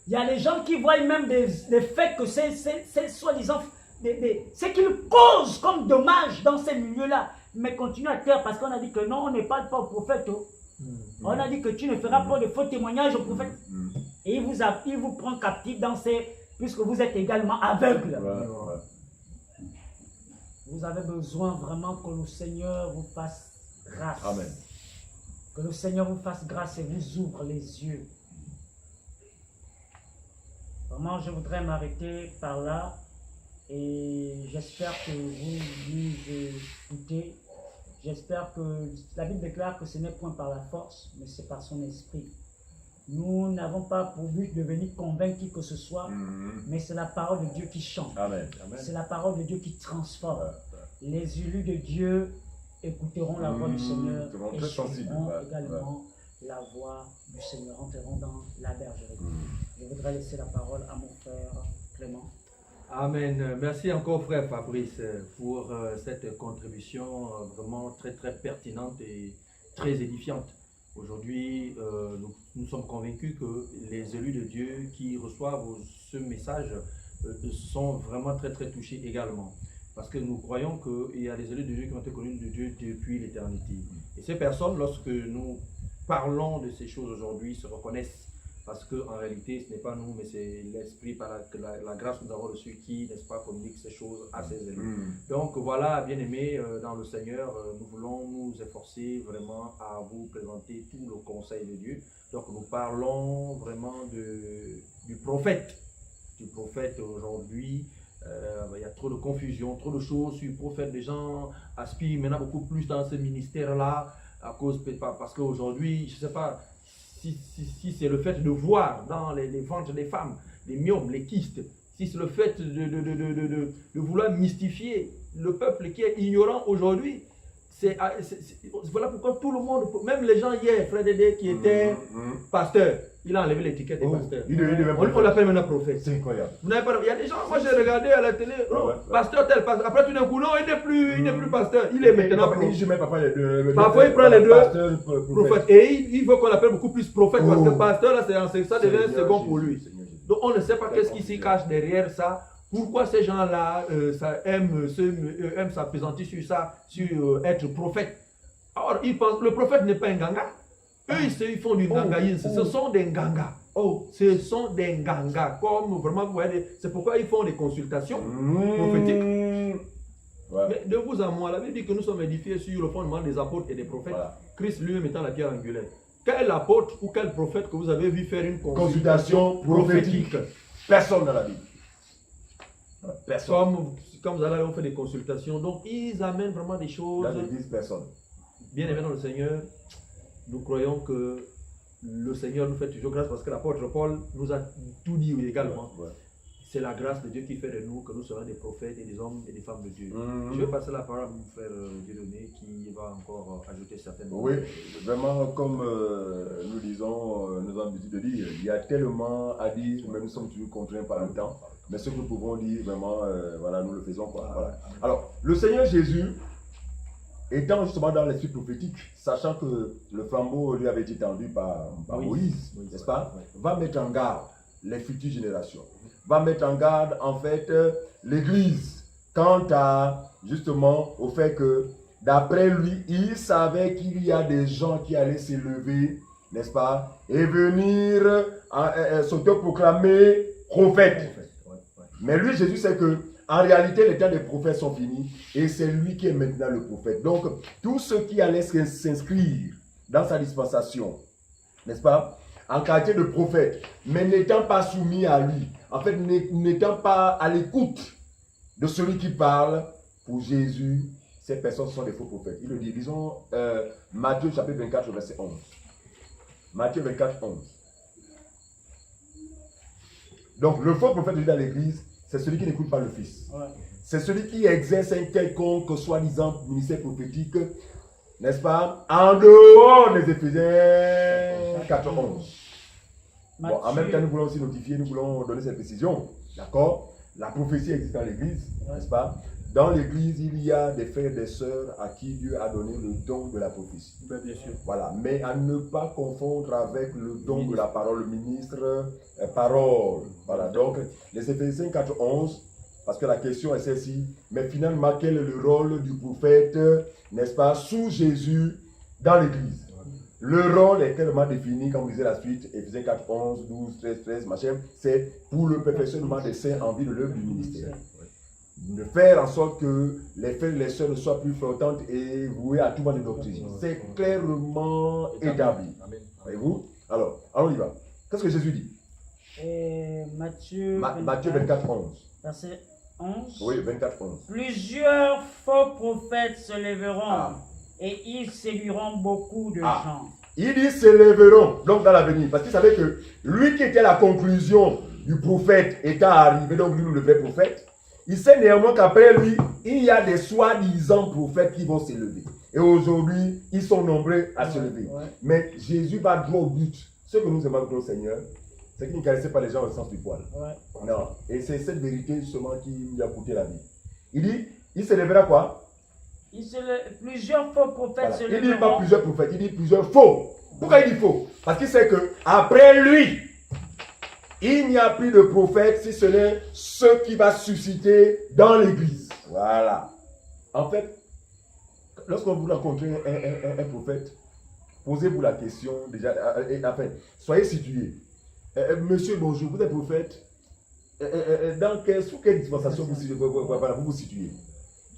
Il y a des gens qui voient même des faits que c'est soi-disant ce qu'ils causent comme dommage dans ces milieux-là. Mais continuent à taire parce qu'on a dit que non, on ne parle pas au prophète. On a dit que tu ne feras pas de faux témoignages au prophète. Et il vous prend captif dans puisque vous êtes également aveugle. Vous avez besoin vraiment que le Seigneur vous fasse grâce. Amen. Que le Seigneur vous fasse grâce et vous ouvre les yeux. Vraiment, je voudrais m'arrêter par là. Et j'espère que vous nous écoutez. J'espère que la Bible déclare que ce n'est point par la force, mais c'est par son esprit. Nous n'avons pas pour but de venir convaincre qui que ce soit, mais c'est la parole de Dieu qui change. Amen. C'est la parole de Dieu qui transforme. Les élus de Dieu écouteront la voix du Seigneur et suivront également la voix du Seigneur, entreront dans la bergerie. Je voudrais laisser la parole à mon frère Clément. Amen. Merci encore, frère Fabrice, pour cette contribution vraiment très très pertinente et très édifiante. Aujourd'hui, nous sommes convaincus que les élus de Dieu qui reçoivent ce message sont vraiment très très touchés également. Parce que nous croyons qu'il y a des élus de Dieu qui ont été connus de Dieu depuis l'éternité. Et ces personnes, lorsque nous parlons de ces choses aujourd'hui, se reconnaissent. Parce qu'en réalité, ce n'est pas nous, mais c'est l'Esprit par la grâce que nous avons reçue qui, n'est-ce pas, communique ces choses à ses élus. Donc voilà, bien-aimés dans le Seigneur, nous voulons nous efforcer vraiment à vous présenter tout le conseil de Dieu. Donc nous parlons vraiment du prophète. Du prophète aujourd'hui. Il y a trop de confusion, trop de choses sur le prophète. Les gens aspirent maintenant beaucoup plus dans ce ministère-là, à cause, parce qu'aujourd'hui, je ne sais pas si c'est le fait de voir dans les ventres des femmes, les myomes, les kystes, si c'est le fait de vouloir mystifier le peuple qui est ignorant aujourd'hui. Voilà pourquoi tout le monde, même les gens hier, frère Dédé qui était pasteur, il a enlevé l'étiquette de pasteur. On l'appelle maintenant prophète. C'est incroyable. Vous n'avez pas, il y a des gens, moi j'ai regardé à la télé, pasteur tel, pasteur. Après tout d'un coup, non, il n'est plus pasteur, il est maintenant prophète. Parfois il prend les deux, prophète. Et il veut qu'on l'appelle beaucoup plus prophète parce que pasteur, là, ça devient second pour lui. Donc on ne sait pas qu'est-ce qui s'y cache derrière ça. Pourquoi ces gens-là aiment s'appesantir sur ça, sur être prophète. Alors, ils pensent, le prophète n'est pas un ganga. Eux, ils font du gangaïsme. Ce sont des gangas. Ce sont des gangas. Comme vraiment, vous voyez, c'est pourquoi ils font des consultations prophétiques. Ouais. Mais de vous à moi, la Bible dit que nous sommes édifiés sur le fondement des apôtres et des prophètes. Voilà. Christ lui-même étant la pierre angulaire. Quel apôtre ou quel prophète que vous avez vu faire une Consultation prophétique. Personne dans la Bible. Personne. Comme vous allez, on fait des consultations. Donc, ils amènent vraiment des choses. Dans l'église, personne. Bien aimé dans le Seigneur, nous croyons que le Seigneur nous fait toujours grâce parce que l'apôtre Paul nous a tout dit également. Ouais. C'est la grâce de Dieu qui fait de nous que nous serons des prophètes et des hommes et des femmes de Dieu. Mhm. Je vais passer la parole à mon frère Dieudonné qui va encore ajouter certaines Oui, vraiment, comme nous disons, nous avons l'habitude de dire, il y a tellement à dire, mais nous sommes toujours contraints par le temps. Mais ce que nous pouvons dire, vraiment, voilà, nous le faisons. Quoi. Voilà. Alors, le Seigneur Jésus, étant justement dans l'esprit prophétique, sachant que le flambeau lui avait été tendu par Moïse, n'est-ce pas, va mettre en garde les futures générations, va mettre en garde en fait l'Église quant à justement au fait que d'après lui, il savait qu'il y a des gens qui allaient s'élever, n'est-ce pas, et venir s'autoproclamer prophète. Mais lui, Jésus sait que en réalité, les temps des prophètes sont finis et c'est lui qui est maintenant le prophète. Donc, tous ceux qui allaient s'inscrire dans sa dispensation, n'est-ce pas, en qualité de prophète, mais n'étant pas soumis à lui, en fait, n'étant pas à l'écoute de celui qui parle, pour Jésus, ces personnes sont des faux prophètes. Il le dit, disons, Matthieu chapitre 24, verset 11. Matthieu 24, 11. Donc, le faux prophète dans l'église, c'est celui qui n'écoute pas le Fils. Ouais. C'est celui qui exerce un quelconque, soi-disant, ministère prophétique, n'est-ce pas, en dehors des Éphésiens 4, 11. Bon, en même temps, nous voulons aussi notifier, nous voulons donner cette précision. D'accord? La prophétie existe dans l'église, n'est-ce pas? Dans l'église, il y a des frères et des sœurs à qui Dieu a donné le don de la prophétie. Bien sûr. Voilà. Mais à ne pas confondre avec le don de la parole, le ministre parole. Voilà. Donc, les Éphésiens 4, 11, parce que la question est celle-ci. Mais finalement, quel est le rôle du prophète, n'est-ce pas, sous Jésus dans l'église? Le rôle est tellement défini, comme vous disait la suite, Éphésiens 4, 11, 12, 13, 13, machin. C'est pour le perfectionnement des saints en vue de l'œuvre du ministère. De faire en sorte que les frères et les sœurs ne soient plus flottantes et vouées à tout vent de doctrine. C'est clairement établi. Voyez-vous? Alors, on y va. Qu'est-ce que Jésus dit? Matthieu 24, 11. Verset 11. Oui, 24, 11. Plusieurs faux prophètes se lèveront et ils séduiront beaucoup de gens. Il dit s'élèveront, donc dans l'avenir, parce qu'il savait que lui qui était la conclusion du prophète étant arrivé, donc lui le vrai prophète, il sait néanmoins qu'après lui, il y a des soi-disant prophètes qui vont s'élever. Et aujourd'hui, ils sont nombreux à se lever. Mais Jésus va droit au but. Ce que nous aimons avec le Seigneur, c'est qu'il ne caressait pas les gens au sens du poil. Non. Et c'est cette vérité justement qui lui a coûté la vie. Il dit, il s'élèvera quoi? Plusieurs faux prophètes se lèveront. Il dit pas plusieurs prophètes, il dit plusieurs faux. Pourquoi il dit faux? Parce qu'il sait que après lui, il n'y a plus de prophète si ce n'est ce qui va susciter dans l'église. Voilà. En fait, lorsqu'on vous rencontre un prophète, posez-vous la question déjà. Enfin, soyez situés. Monsieur, bonjour, vous êtes prophète. Sous quelle dispensation vous vous situez?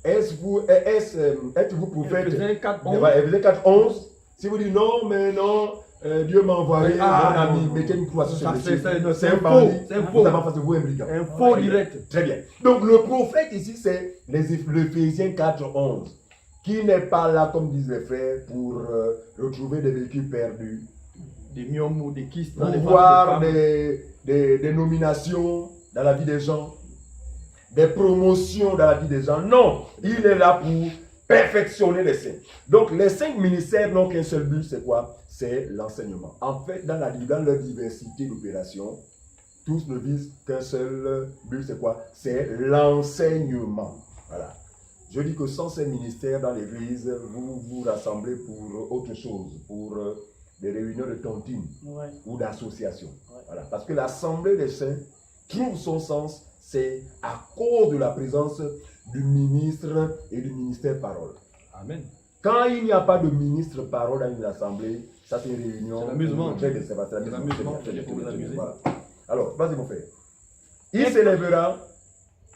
Êtes-vous prophète? Éphésiens 4, 11. Éphésiens 4, 11. Si vous dites non, mais non. Dieu m'a envoyé mon ami, mettez une croix sur ce monsieur. C'est un faux. C'est un faux. Vous avez en face de vous un brigand. Un faux direct. Très bien. Donc le prophète ici, c'est l'Éphésiens 4, 11, qui n'est pas là, comme disent les frères, pour retrouver des véhicules perdus. Des myomes ou des kystes. Pour voir des nominations dans la vie des gens, des promotions dans la vie des gens. Non, il est là pour perfectionner les saints. Donc les 5 ministères n'ont qu'un seul but, c'est quoi? C'est l'enseignement. En fait, dans leur diversité d'opérations, tous ne visent qu'un seul but, c'est quoi? C'est l'enseignement. Voilà. Je dis que sans ces ministères dans l'église, vous vous rassemblez pour autre chose, pour des réunions de tontines ou d'associations. Voilà. Parce que l'assemblée des saints trouve son sens, c'est à cause de la présence du ministre et du ministère parole. Amen. Quand il n'y a pas de ministre parole dans une assemblée, ça c'est une réunion. C'est l'amusement. C'est l'amusement. Voilà. Alors, vas-y mon frère. Il s'élèvera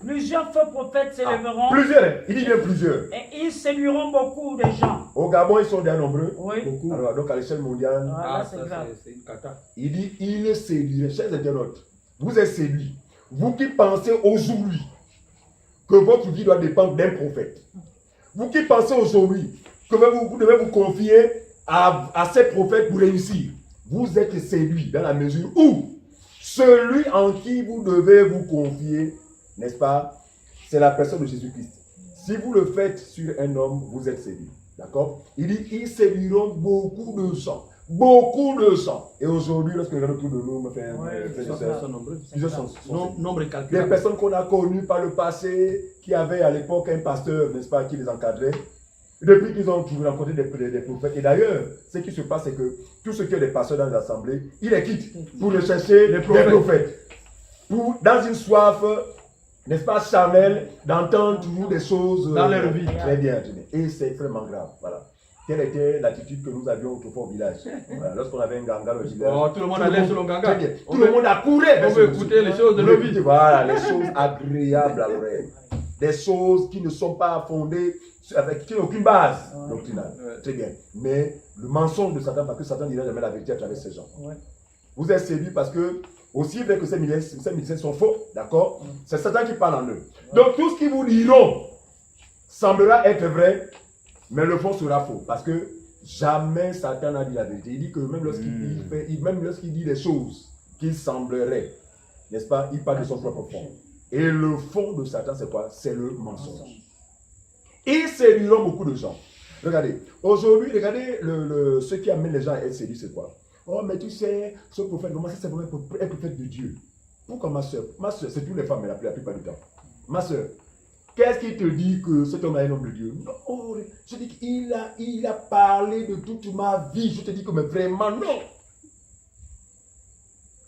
Plusieurs faux prophètes s'élèveront Plusieurs, il dit bien plusieurs. et ils séduiront beaucoup de gens. Au Gabon, ils sont bien nombreux. Oui. Beaucoup. Alors, donc à l'échelle mondiale, Voilà, ça, c'est grave. c'est une cata. il dit, il séduit. Chers internautes, vous êtes séduits. Vous qui pensez aujourd'hui que votre vie doit dépendre d'un prophète. Vous qui pensez aujourd'hui que vous devez vous confier à ces prophètes pour réussir. Vous êtes séduits dans la mesure où celui en qui vous devez vous confier, n'est-ce pas, c'est la personne de Jésus-Christ. Si vous le faites sur un homme, vous êtes séduit. D'accord? Il dit, ils séduiront beaucoup de gens. Beaucoup de gens. Et aujourd'hui, lorsque les gens autour de nous me font Ils sont nombreux. plusieurs sont Nombre des incalculable. personnes qu'on a connues par le passé, qui avaient à l'époque un pasteur, n'est-ce pas, qui les encadrait. Depuis qu'ils ont rencontré des prophètes. Et d'ailleurs, ce qui se passe, c'est que tous ceux qui ont des pasteurs dans les assemblées, ils les quittent pour le chercher des prophètes. Dans une soif, n'est-ce pas, charnelle, d'entendre toujours des choses Dans leur vie. Très bien, très bien. Et c'est extrêmement grave. Voilà. Quelle était l'attitude que nous avions autrefois au village? Voilà, lorsqu'on avait un ganga au village. Oh, tout le monde allait sur le ganga. Très bien. Tout le monde accourait. On veut écouter les choses de nos vies. Voilà, les choses agréables à l'oreille. Des choses qui ne sont pas fondées, qui n'ont aucune base doctrinale. Ouais. Très bien. Mais le mensonge de Satan, parce que Satan ne dira jamais la vérité à travers ces gens. Ouais. Vous êtes séduits parce que, aussi vrai que ces miliciens sont faux, d'accord? C'est Satan qui parle en eux. Donc tout ce qu'ils vous diront semblera être vrai, mais le fond sera faux. Parce que jamais Satan n'a dit la vérité. Il dit que même lorsqu'il dit des choses qui sembleraient, n'est-ce pas, il parle de son propre fond. Et le fond de Satan, c'est quoi? C'est le mensonge. Ils séduiront beaucoup de gens. Regardez, aujourd'hui, regardez ce qui amène les gens à être séduits, c'est quoi? Oh, mais tu sais, ce prophète, vraiment, c'est vraiment un prophète de Dieu. Pourquoi ma soeur, c'est toutes les femmes, mais la plupart du temps. Ma soeur, qu'est-ce qui te dit que cet homme est un homme de Dieu? Non, je dis qu'il a parlé de toute ma vie. Je te dis que, mais vraiment, non.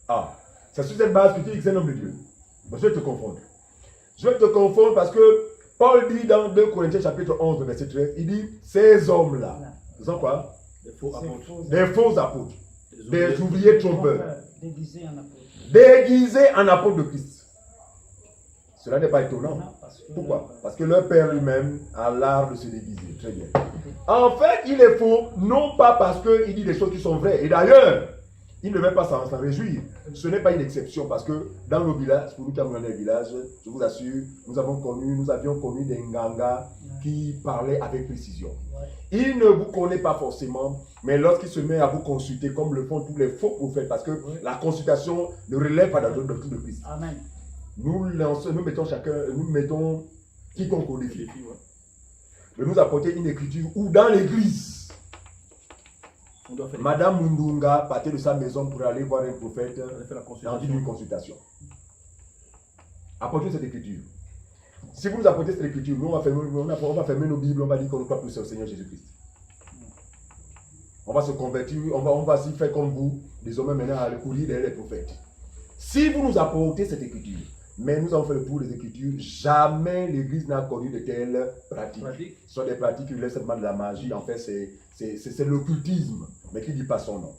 Ah, c'est sur cette base que tu dis que c'est un homme de Dieu. Mais je vais te confondre. Je vais te confondre parce que Paul dit dans 2 Corinthiens chapitre 11, verset 13, il dit, ces hommes-là, ils sont quoi? Des faux apôtres. Des faux apôtres, des ouvriers trompeurs, Déguisés en apôtre. déguisés en apôtres de Christ. Cela n'est pas étonnant. Non, parce que Pourquoi? Parce que leur père lui-même a l'art de se déguiser. Très bien. En fait, il est faux, non pas parce qu'il dit des choses qui sont vraies. Et d'ailleurs, il ne devait pas s'en réjouir. Ce n'est pas une exception parce que dans nos villages, pour nous qui avons dans les villages, je vous assure, nous avions connu des ngangas qui parlaient avec précision. Il ne vous connaît pas forcément, mais lorsqu'il se met à vous consulter, comme le font tous les faux prophètes, parce que la consultation ne relève pas de la doctrine de Christ. Amen. Nous mettons quiconque au défi de nous apporter une écriture ou dans l'église. Madame Mundunga partait de sa maison pour aller voir un prophète dans une consultation. Apportez cette écriture. Si vous nous apportez cette écriture, nous on va fermer nos Bibles, on va dire qu'on ne croit plus au Seigneur Jésus-Christ. On va se convertir, on va s'y faire comme vous, désormais maintenant à courir derrière les prophètes. Si vous nous apportez cette écriture, mais nous avons fait le tour des Écritures, jamais l'Église n'a connu de telles pratiques. Ce sont des pratiques qui relèvent seulement de la magie. En fait, c'est l'occultisme, mais qui ne dit pas son nom.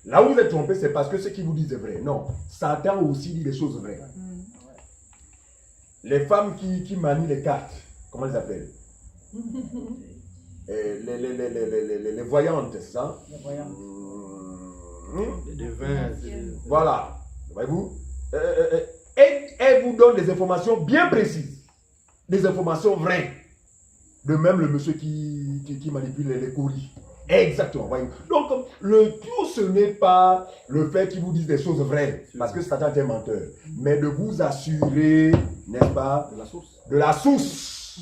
Là où vous êtes trompé, c'est parce que ce qu'ils vous disent est vrai. Non, Satan aussi dit des choses vraies. Les femmes qui manient les cartes, comment elles appellent? Les voyantes, c'est ça? Les voyants. Des vins. Voilà, voyez-vous? Elle vous donne des informations bien précises, des informations vraies. De même le monsieur qui manipule les courriers. Exactement, voyez-vous. Donc, le tout, ce n'est pas le fait qu'il vous dise des choses vraies, parce que Satan est un menteur, mais de vous assurer, n'est-ce pas, De la source. de la source.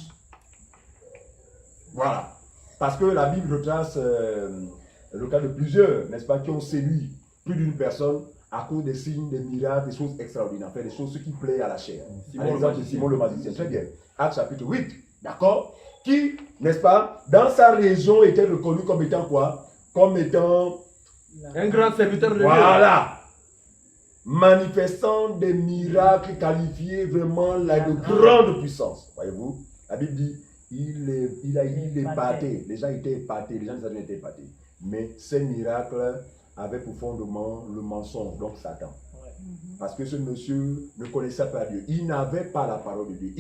Voilà. Parce que la Bible retrace le cas de plusieurs, n'est-ce pas, qui ont séduit plus d'une personne à cause des signes, des miracles, des choses extraordinaires, des choses qui plaisent à la chair. Par exemple, Simon le magicien. Très bien. Acte chapitre 8. D'accord? Qui, n'est-ce pas, dans sa région était reconnu comme étant quoi? Comme étant Un grand serviteur de Dieu. voilà. Manifestant des miracles qualifiés vraiment là, de grande puissance. Voyez-vous? La Bible dit, il est épaté. Les gens étaient épatés. Les gens des années étaient épatés. Mais ces miracles avaient pour fondement le mensonge, donc Satan. Parce que ce monsieur ne connaissait pas Dieu. Il n'avait pas la parole de Dieu.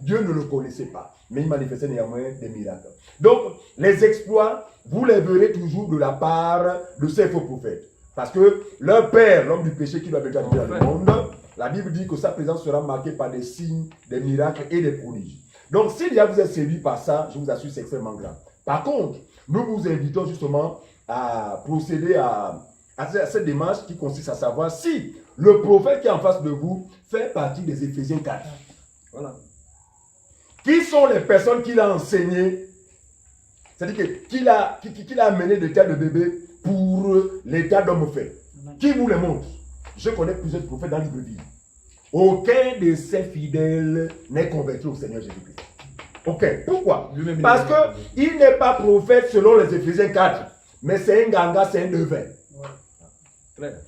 Dieu ne le connaissait pas. Mais il manifestait néanmoins des miracles. Donc, les exploits, vous les verrez toujours de la part de ces faux prophètes. Parce que leur père, l'homme du péché qui doit venir dans le monde, la Bible dit que sa présence sera marquée par des signes, des miracles et des prodiges. Donc, si vous êtes séduit par ça, je vous assure, c'est extrêmement grave. Par contre, nous vous invitons justement à procéder à cette démarche qui consiste à savoir si le prophète qui est en face de vous fait partie des Éphésiens 4. Voilà. Qui sont les personnes qu'il a enseignées, c'est-à-dire qu'il a amené de l'état de bébé pour l'état d'homme fait. Qui vous les montre? Je connais plusieurs prophètes dans le livre de vie. Aucun de ces fidèles n'est converti au Seigneur Jésus-Christ. Ok. Pourquoi? Parce qu'il n'est pas prophète selon les Éphésiens 4, mais c'est un ganga, c'est un devin. Très bien.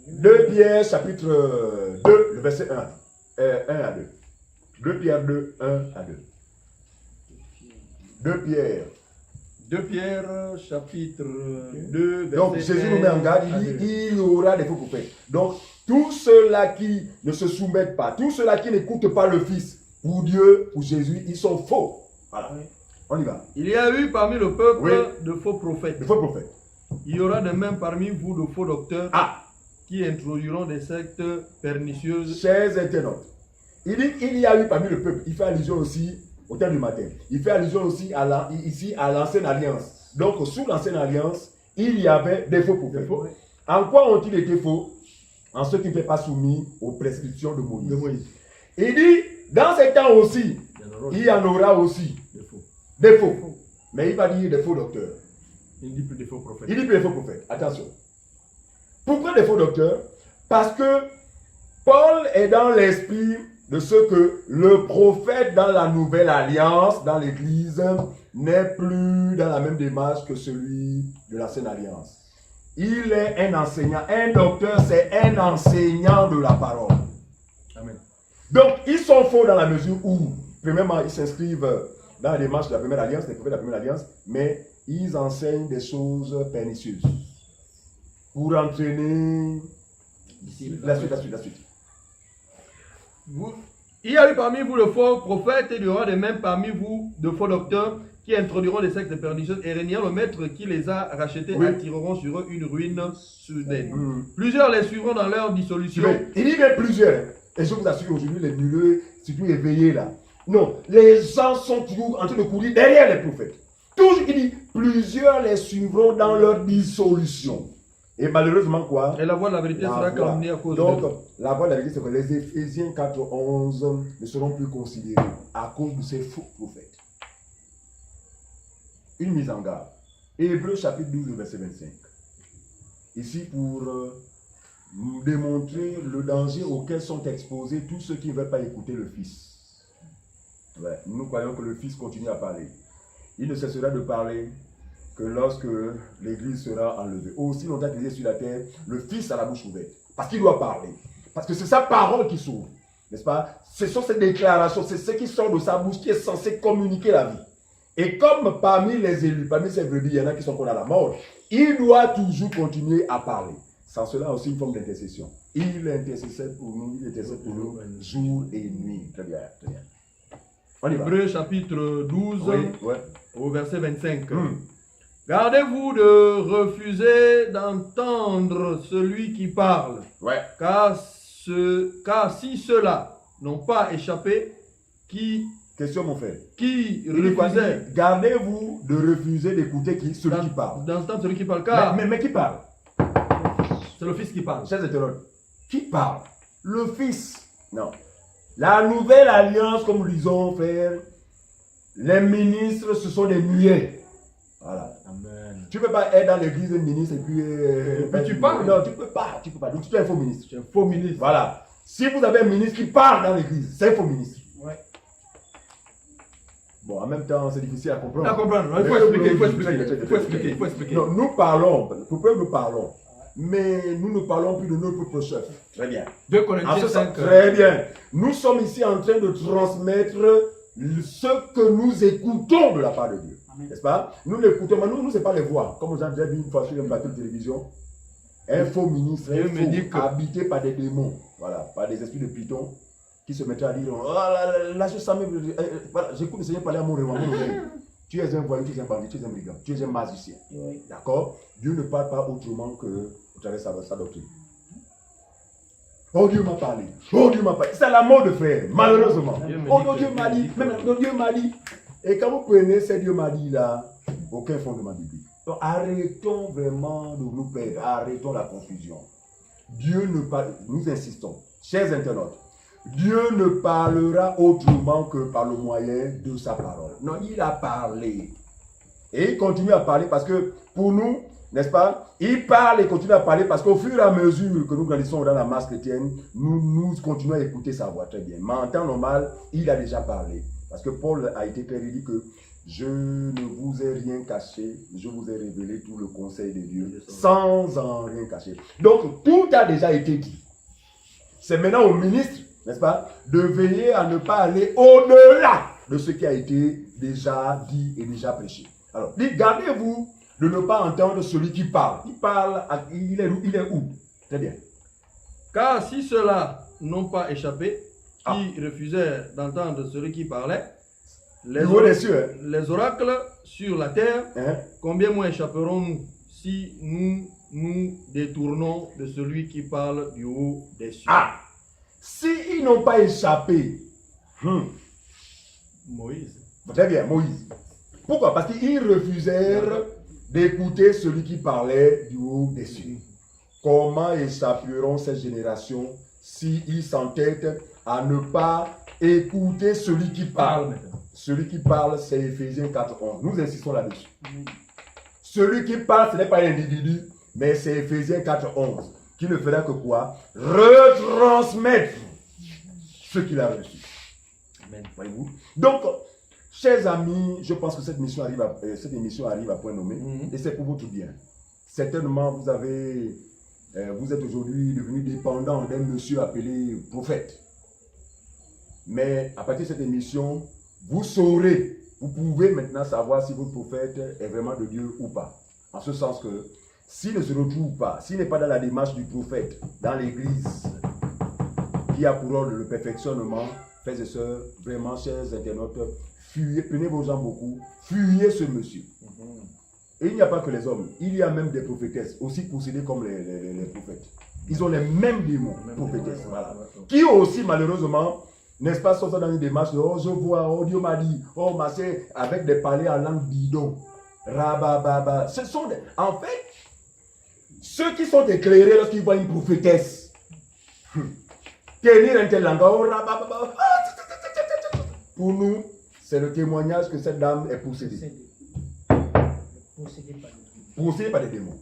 2 Pierre chapitre 2, le verset 1 à 2. 2 Pierre 2, 1 à 2. 2 Pierre chapitre 2, verset 1. Donc Jésus nous met en garde, il dit il y aura des faux prophètes. Donc tous ceux-là qui ne se soumettent pas, tous ceux-là qui n'écoutent pas le Fils, pour Dieu, pour Jésus, ils sont faux. Voilà. On y va. Il y a eu parmi le peuple de faux prophètes. De faux prophètes. Il y aura de même parmi vous de faux docteurs qui introduiront des sectes pernicieuses. Chers internautes, il dit il y a eu parmi le peuple. Il fait allusion aussi au temps du matin. Il fait allusion aussi ici à l'ancienne alliance. Donc, sous l'ancienne alliance, il y avait des faux prophètes. En quoi ont-ils été faux? En ceux qui ne sont pas soumis aux prescriptions de Moïse. Il dit, dans ces temps aussi, il y en aura aussi des faux. Mais il va dire des faux docteurs. Il ne dit plus des faux prophètes. Il dit plus des faux prophètes. Attention. Pourquoi des faux docteurs? Parce que Paul est dans l'esprit de ce que le prophète dans la nouvelle alliance, dans l'église, n'est plus dans la même démarche que celui de l'ancienne alliance. Il est un enseignant. Un docteur, c'est un enseignant de la parole. Amen. Donc, ils sont faux dans la mesure où, premièrement, ils s'inscrivent dans la démarche de la première alliance, les prophètes de la première alliance, mais ils enseignent des choses pernicieuses pour entraîner la suite. Il y a eu parmi vous de faux prophètes et il y aura de même parmi vous de faux docteurs qui introduiront des sectes pernicieuses et régnant le maître qui les a rachetés attireront sur eux une ruine soudaine. Plusieurs les suivront dans leur dissolution. Il y a plusieurs. Et je vous assure aujourd'hui, les nuls, surtout éveillés là. Non, les gens sont toujours en train de courir derrière les prophètes. Toujours, il dit, plusieurs les suivront dans leur dissolution. Et malheureusement quoi? Et la voix de la vérité sera calomniée à cause de... Donc, la voix de la vérité, c'est que les Éphésiens 4:11 ne seront plus considérés à cause de ces faux prophètes. Une mise en garde. Hébreux chapitre 12, verset 25. Ici pour démontrer le danger auquel sont exposés tous ceux qui ne veulent pas écouter le Fils. Ouais, nous croyons que le Fils continue à parler. Il ne cessera de parler que lorsque l'Église sera enlevée. Aussi longtemps qu'il est sur la terre, le Fils a la bouche ouverte. Parce qu'il doit parler. Parce que c'est sa parole qui s'ouvre. N'est-ce pas? Ce sont ces déclarations, c'est ce qui sort de sa bouche qui est censé communiquer la vie. Et comme parmi les élus, parmi ces brebis, il y en a qui sont condamnés à la mort, il doit toujours continuer à parler. Sans cela aussi une forme d'intercession. Il intercède pour nous, jour et nuit. Très bien, très bien. Hébreux chapitre 12, au verset 25. Gardez-vous de refuser d'entendre celui qui parle. Car si ceux-là n'ont pas échappé, Question, mon frère. Qui refusait. Gardez-vous de refuser d'écouter celui qui parle. D'entendre celui qui parle. Car mais qui parle? C'est le Fils qui parle. Chers internautes, qui parle? Le Fils. Non. La nouvelle alliance, comme nous disons, frère, les ministres, ce sont des muets. Voilà. Amen. Tu ne peux pas être dans l'église ministre et puis... tu parles. Non, tu ne peux pas. Donc tu es un faux ministre. Tu es un faux ministre. Voilà. Si vous avez un ministre qui parle dans l'église, c'est un faux ministre. Bon, en même temps, c'est difficile à comprendre. À comprendre. Il faut expliquer. Non, nous parlons, nous parlons. Mais nous ne parlons plus de notre propre chef. Très bien. 2 Corinthiens 5. Très bien. Nous sommes ici en train de transmettre ce que nous écoutons de la part de Dieu. N'est-ce pas? Nous l'écoutons, mais nous, ce n'est pas les voix. Comme vous avez déjà vu une fois sur un plateau de télévision, Un faux ministre, Dieu un me dit faux, habité par des démons, voilà, par des esprits de Python, qui se mettraient à dire, oh là, je sens même, voilà, j'écoute le Seigneur parler à mon oreille. Tu es un voyou, tu es un bandit, tu es un brigand, tu es un magicien. Oui. D'accord? Dieu ne parle pas autrement que au travers de sa doctrine. Oh Dieu m'a parlé. Oh Dieu m'a parlé. C'est la mort de frère, malheureusement. Oh Dieu m'a dit. Même Dieu m'a dit. Et quand vous prenez ce Dieu m'a dit là, aucun fondement biblique. Donc arrêtons vraiment de nous perdre. Arrêtons la confusion. Dieu ne parle. Nous insistons, chers internautes. Dieu ne parlera autrement que par le moyen de sa parole. Non, il a parlé. Et il continue à parler parce que pour nous, n'est-ce pas, il parle et continue à parler parce qu'au fur et à mesure que nous grandissons dans la masse chrétienne, nous continuons à écouter sa voix très bien. Mais en temps normal, il a déjà parlé. Parce que Paul a été clair, il dit que je ne vous ai rien caché, je vous ai révélé tout le conseil de Dieu sans en rien cacher. Donc tout a déjà été dit. C'est maintenant au ministre, n'est-ce pas, de veiller à ne pas aller au-delà de ce qui a été déjà dit et déjà prêché. Alors, gardez-vous de ne pas entendre celui qui parle. Il parle, il est où? Très bien. Car si ceux-là n'ont pas échappé, qui refusèrent d'entendre celui qui parlait, les oracles sur la terre, combien moins échapperons-nous si nous nous détournons de celui qui parle du haut des cieux? S'ils n'ont pas échappé, Moïse. Très bien, Moïse. Pourquoi? Parce qu'ils refusèrent d'écouter celui qui parlait du haut des cieux. Comment échapperont cette génération s'ils s'entêtent à ne pas écouter celui qui parle? Celui qui parle, c'est Éphésiens 4:11. Nous insistons là-dessus. Celui qui parle, ce n'est pas un individu, mais c'est Éphésiens 4:11. Qui ne fera que quoi? Retransmettre ce qu'il a reçu. Amen. Voyez-vous? Donc, chers amis, je pense que cette émission arrive à point nommé. Et c'est pour votre bien. Certainement, vous êtes aujourd'hui devenu dépendant d'un monsieur appelé prophète. Mais à partir de cette émission, vous saurez, vous pouvez maintenant savoir si votre prophète est vraiment de Dieu ou pas. En ce sens que, s'il ne se retrouve pas, s'il n'est pas dans la démarche du prophète, dans l'église, qui a pour rôle le perfectionnement, frères et sœurs, vraiment, chers internautes, fuyez, prenez vos gens beaucoup, fuyez ce monsieur. Et il n'y a pas que les hommes, il y a même des prophétesses, aussi possédées comme les prophètes. Ils ont les mêmes démons, prophétesses, voilà. Qui aussi, malheureusement, n'est-ce pas, sont dans une démarche de, oh, je vois, oh, Dieu m'a dit, oh, ma soeur, avec des palais en langue bidon. Rabababa. Ce sont des... En fait, ceux qui sont éclairés lorsqu'ils voient une prophétesse tenir un tel langage, oh, rabababa. Pour nous, c'est le témoignage que cette dame est possédée. Possédée par des démons.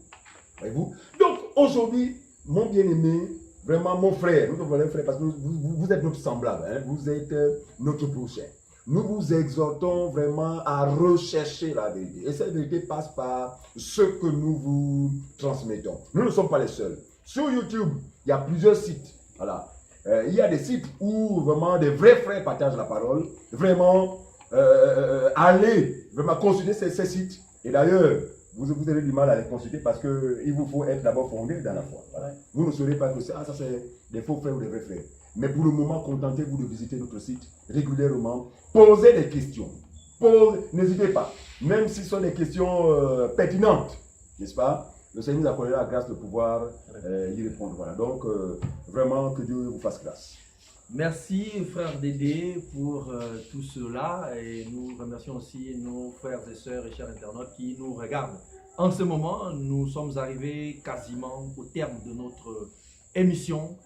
Voyez-vous? Donc, aujourd'hui, mon bien-aimé, vraiment mon frère, nous sommes un frère parce que vous êtes notre semblable, hein? Vous êtes notre prochain. Nous vous exhortons vraiment à rechercher la vérité. Et cette vérité passe par ce que nous vous transmettons. Nous ne sommes pas les seuls. Sur YouTube, il y a plusieurs sites. Voilà. Il y a des sites où vraiment des vrais frères partagent la parole. Vraiment, allez vraiment consulter ces sites. Et d'ailleurs, vous avez du mal à les consulter parce qu'il vous faut être d'abord fondé dans la foi. Voilà. Vous ne saurez pas que ça c'est des faux frères ou des vrais frères. Mais pour le moment, contentez-vous de visiter notre site régulièrement. Posez des questions. N'hésitez pas. Même si ce sont des questions pertinentes, n'est-ce pas? Le Seigneur nous accordera la grâce de pouvoir y répondre. Voilà. Donc, vraiment, que Dieu vous fasse grâce. Merci, frère Dédé, pour tout cela. Et nous remercions aussi nos frères et sœurs et chers internautes qui nous regardent. En ce moment, nous sommes arrivés quasiment au terme de notre émission.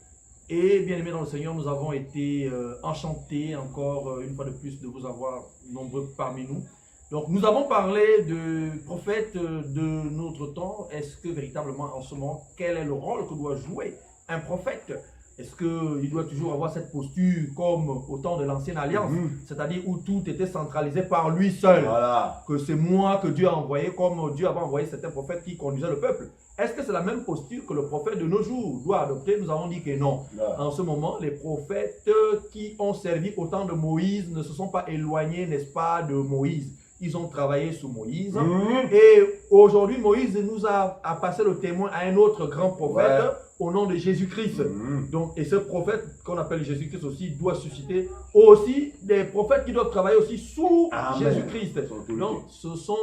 Et bien aimés dans le Seigneur, nous avons été enchantés encore une fois de plus de vous avoir nombreux parmi nous. Donc nous avons parlé de prophètes de notre temps. Est-ce que véritablement en ce moment, quel est le rôle que doit jouer un prophète? Est-ce qu'il doit toujours avoir cette posture comme au temps de l'ancienne alliance, c'est-à-dire où tout était centralisé par lui seul, voilà. Que c'est moi que Dieu a envoyé, comme Dieu avait envoyé certains prophètes qui conduisaient le peuple? Est-ce que c'est la même posture que le prophète de nos jours doit adopter? Nous avons dit que non. En ce moment, les prophètes qui ont servi au temps de Moïse ne se sont pas éloignés, n'est-ce pas, de Moïse. ils ont travaillé sous Moïse. Mhm. Et aujourd'hui, Moïse nous a passé le témoin à un autre grand prophète au nom de Jésus-Christ. Mhm. Donc, et ce prophète qu'on appelle Jésus-Christ aussi doit susciter aussi des prophètes qui doivent travailler aussi sous Amen. Jésus-Christ. Son autorité. Donc, ce sont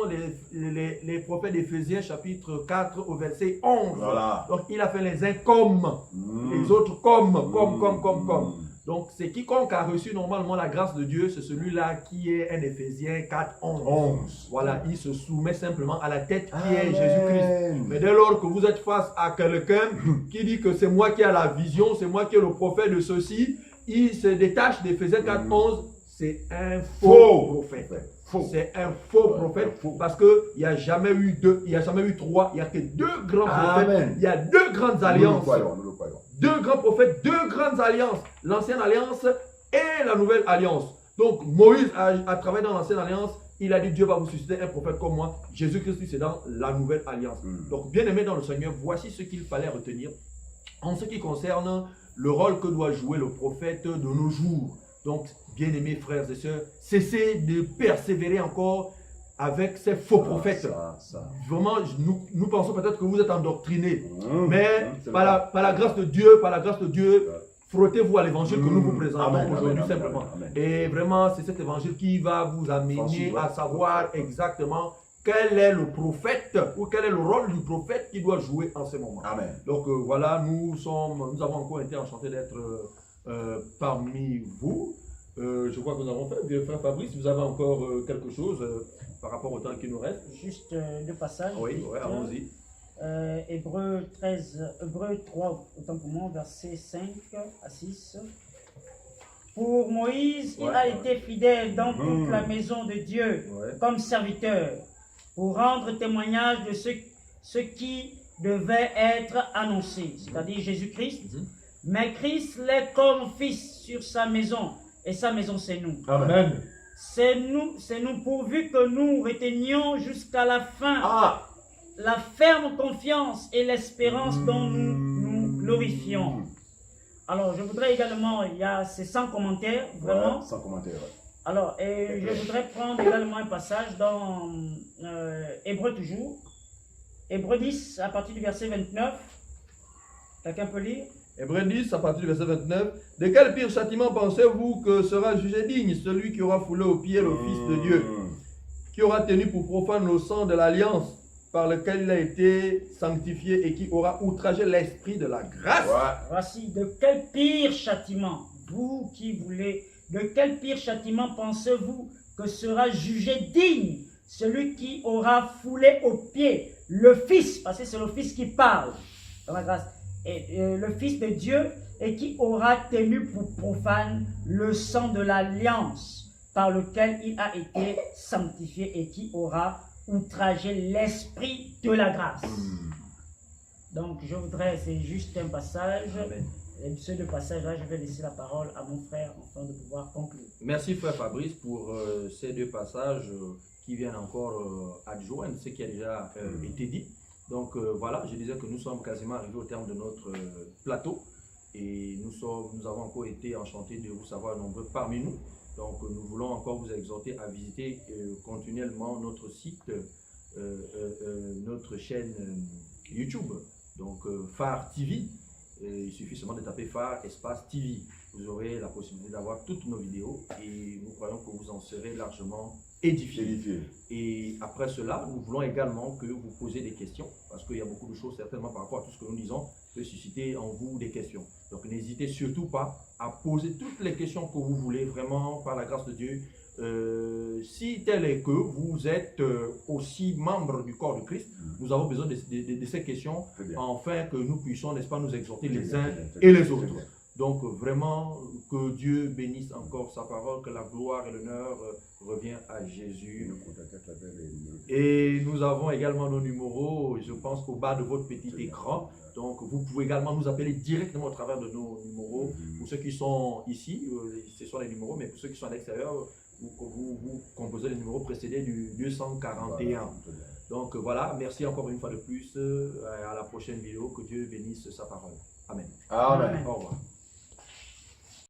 les prophètes d'Éphésiens chapitre 4 au verset 11. Voilà. Donc, il a fait les uns comme, Mhm. les autres comme. Mhm. Donc, c'est quiconque a reçu normalement la grâce de Dieu, c'est celui-là qui est un Éphésiens 4, 11. 11. Voilà, il se soumet simplement à la tête qui Amen. est Jésus-Christ. Mais dès lors que vous êtes face à quelqu'un qui dit que c'est moi qui ai la vision, c'est moi qui ai le prophète de ceci, il se détache d'Éphésiens 4, 11. C'est un faux prophète. Faux. C'est un faux prophète faux. parce qu'il n'y a jamais eu deux, il n'y a jamais eu trois, il n'y a que deux grands prophètes. Amen. Il y a deux grandes Nous le alliances. croyons, nous le croyons. Deux grands prophètes, deux grandes alliances. L'ancienne alliance et la nouvelle alliance. Donc Moïse a travaillé dans l'ancienne alliance. Il a dit Dieu va vous susciter un prophète comme moi. Jésus-Christ, c'est dans la nouvelle alliance. Donc bien aimé dans le Seigneur, voici ce qu'il fallait retenir en ce qui concerne le rôle que doit jouer le prophète de nos jours. Donc bien aimés frères et sœurs, cessez de persévérer encore avec ces faux prophètes. Vraiment, nous pensons peut-être que vous êtes endoctrinés. Mais par la grâce de Dieu, frottez-vous à l'évangile que nous vous présentons aujourd'hui simplement. Et vraiment, c'est cet évangile qui va vous amener à savoir exactement quel est le prophète ou quel est le rôle du prophète qui doit jouer en ce moment. Amen. Donc voilà, nous avons encore été enchantés d'être parmi vous. Je crois que nous avons fait. Frère Fabrice, vous avez encore quelque chose par rapport au temps qui nous reste? Juste deux passages. Oui, allons-y. Hébreux 3, autant pour moi, versets 5 à 6. Pour Moïse, il a été fidèle dans toute la maison de Dieu comme serviteur pour rendre témoignage de ce qui devait être annoncé, c'est-à-dire Jésus-Christ. Mais Christ l'est comme fils sur sa maison, et sa maison c'est nous. Amen. C'est nous pourvu que nous retenions jusqu'à la fin la ferme confiance et l'espérance dont nous glorifions. Alors, je voudrais également, il y a ces 100 commentaires, vraiment. 100 commentaires, Alors, et je voudrais prendre également un passage dans Hébreux toujours. Hébreux 10, à partir du verset 29. Quelqu'un peut lire? Hébreux 10, à partir du verset 29. De quel pire châtiment pensez-vous que sera jugé digne celui qui aura foulé aux pieds le Fils de Dieu, qui aura tenu pour profane le sang de l'alliance par lequel il a été sanctifié et qui aura outragé l'esprit de la grâce? Voici, de quel pire châtiment, vous qui voulez, de quel pire châtiment pensez-vous que sera jugé digne celui qui aura foulé aux pieds le Fils, parce que c'est le Fils qui parle, dans la grâce, et le Fils de Dieu, et qui aura tenu pour profane le sang de l'alliance par lequel il a été sanctifié et qui aura outragé l'esprit de la grâce. Donc je voudrais, c'est juste un passage. Amen. Et ce deux passages-là, je vais laisser la parole à mon frère afin de pouvoir conclure. Merci frère Fabrice pour ces deux passages qui viennent encore adjoindre ce qui a déjà été dit. Donc voilà, je disais que nous sommes quasiment arrivés au terme de notre plateau et nous avons encore été enchantés de vous savoir nombreux parmi nous. Donc nous voulons encore vous exhorter à visiter continuellement notre site, notre chaîne YouTube, donc Phare TV. Il suffit seulement de taper Phare espace TV. Vous aurez la possibilité d'avoir toutes nos vidéos et nous croyons que vous en serez largement édifiés. Et après cela, nous voulons également que vous posiez des questions parce qu'il y a beaucoup de choses certainement par rapport à tout ce que nous disons peut susciter en vous des questions. Donc n'hésitez surtout pas à poser toutes les questions que vous voulez vraiment par la grâce de Dieu. Si tel est que vous êtes aussi membre du corps de Christ, nous avons besoin de ces questions afin que nous puissions, n'est-ce pas, nous exhorter les uns et les autres. Donc vraiment, que Dieu bénisse encore sa parole, que la gloire et l'honneur reviennent à Jésus. Et nous avons également nos numéros, je pense qu'au bas de votre petit écran. Donc vous pouvez également nous appeler directement au travers de nos numéros. Pour ceux qui sont ici, ce sont les numéros, mais pour ceux qui sont à l'extérieur, vous composez le numéro précédé du 241. Donc voilà, merci encore une fois de plus. À la prochaine vidéo. Que Dieu bénisse sa parole. Amen. Amen. Au revoir.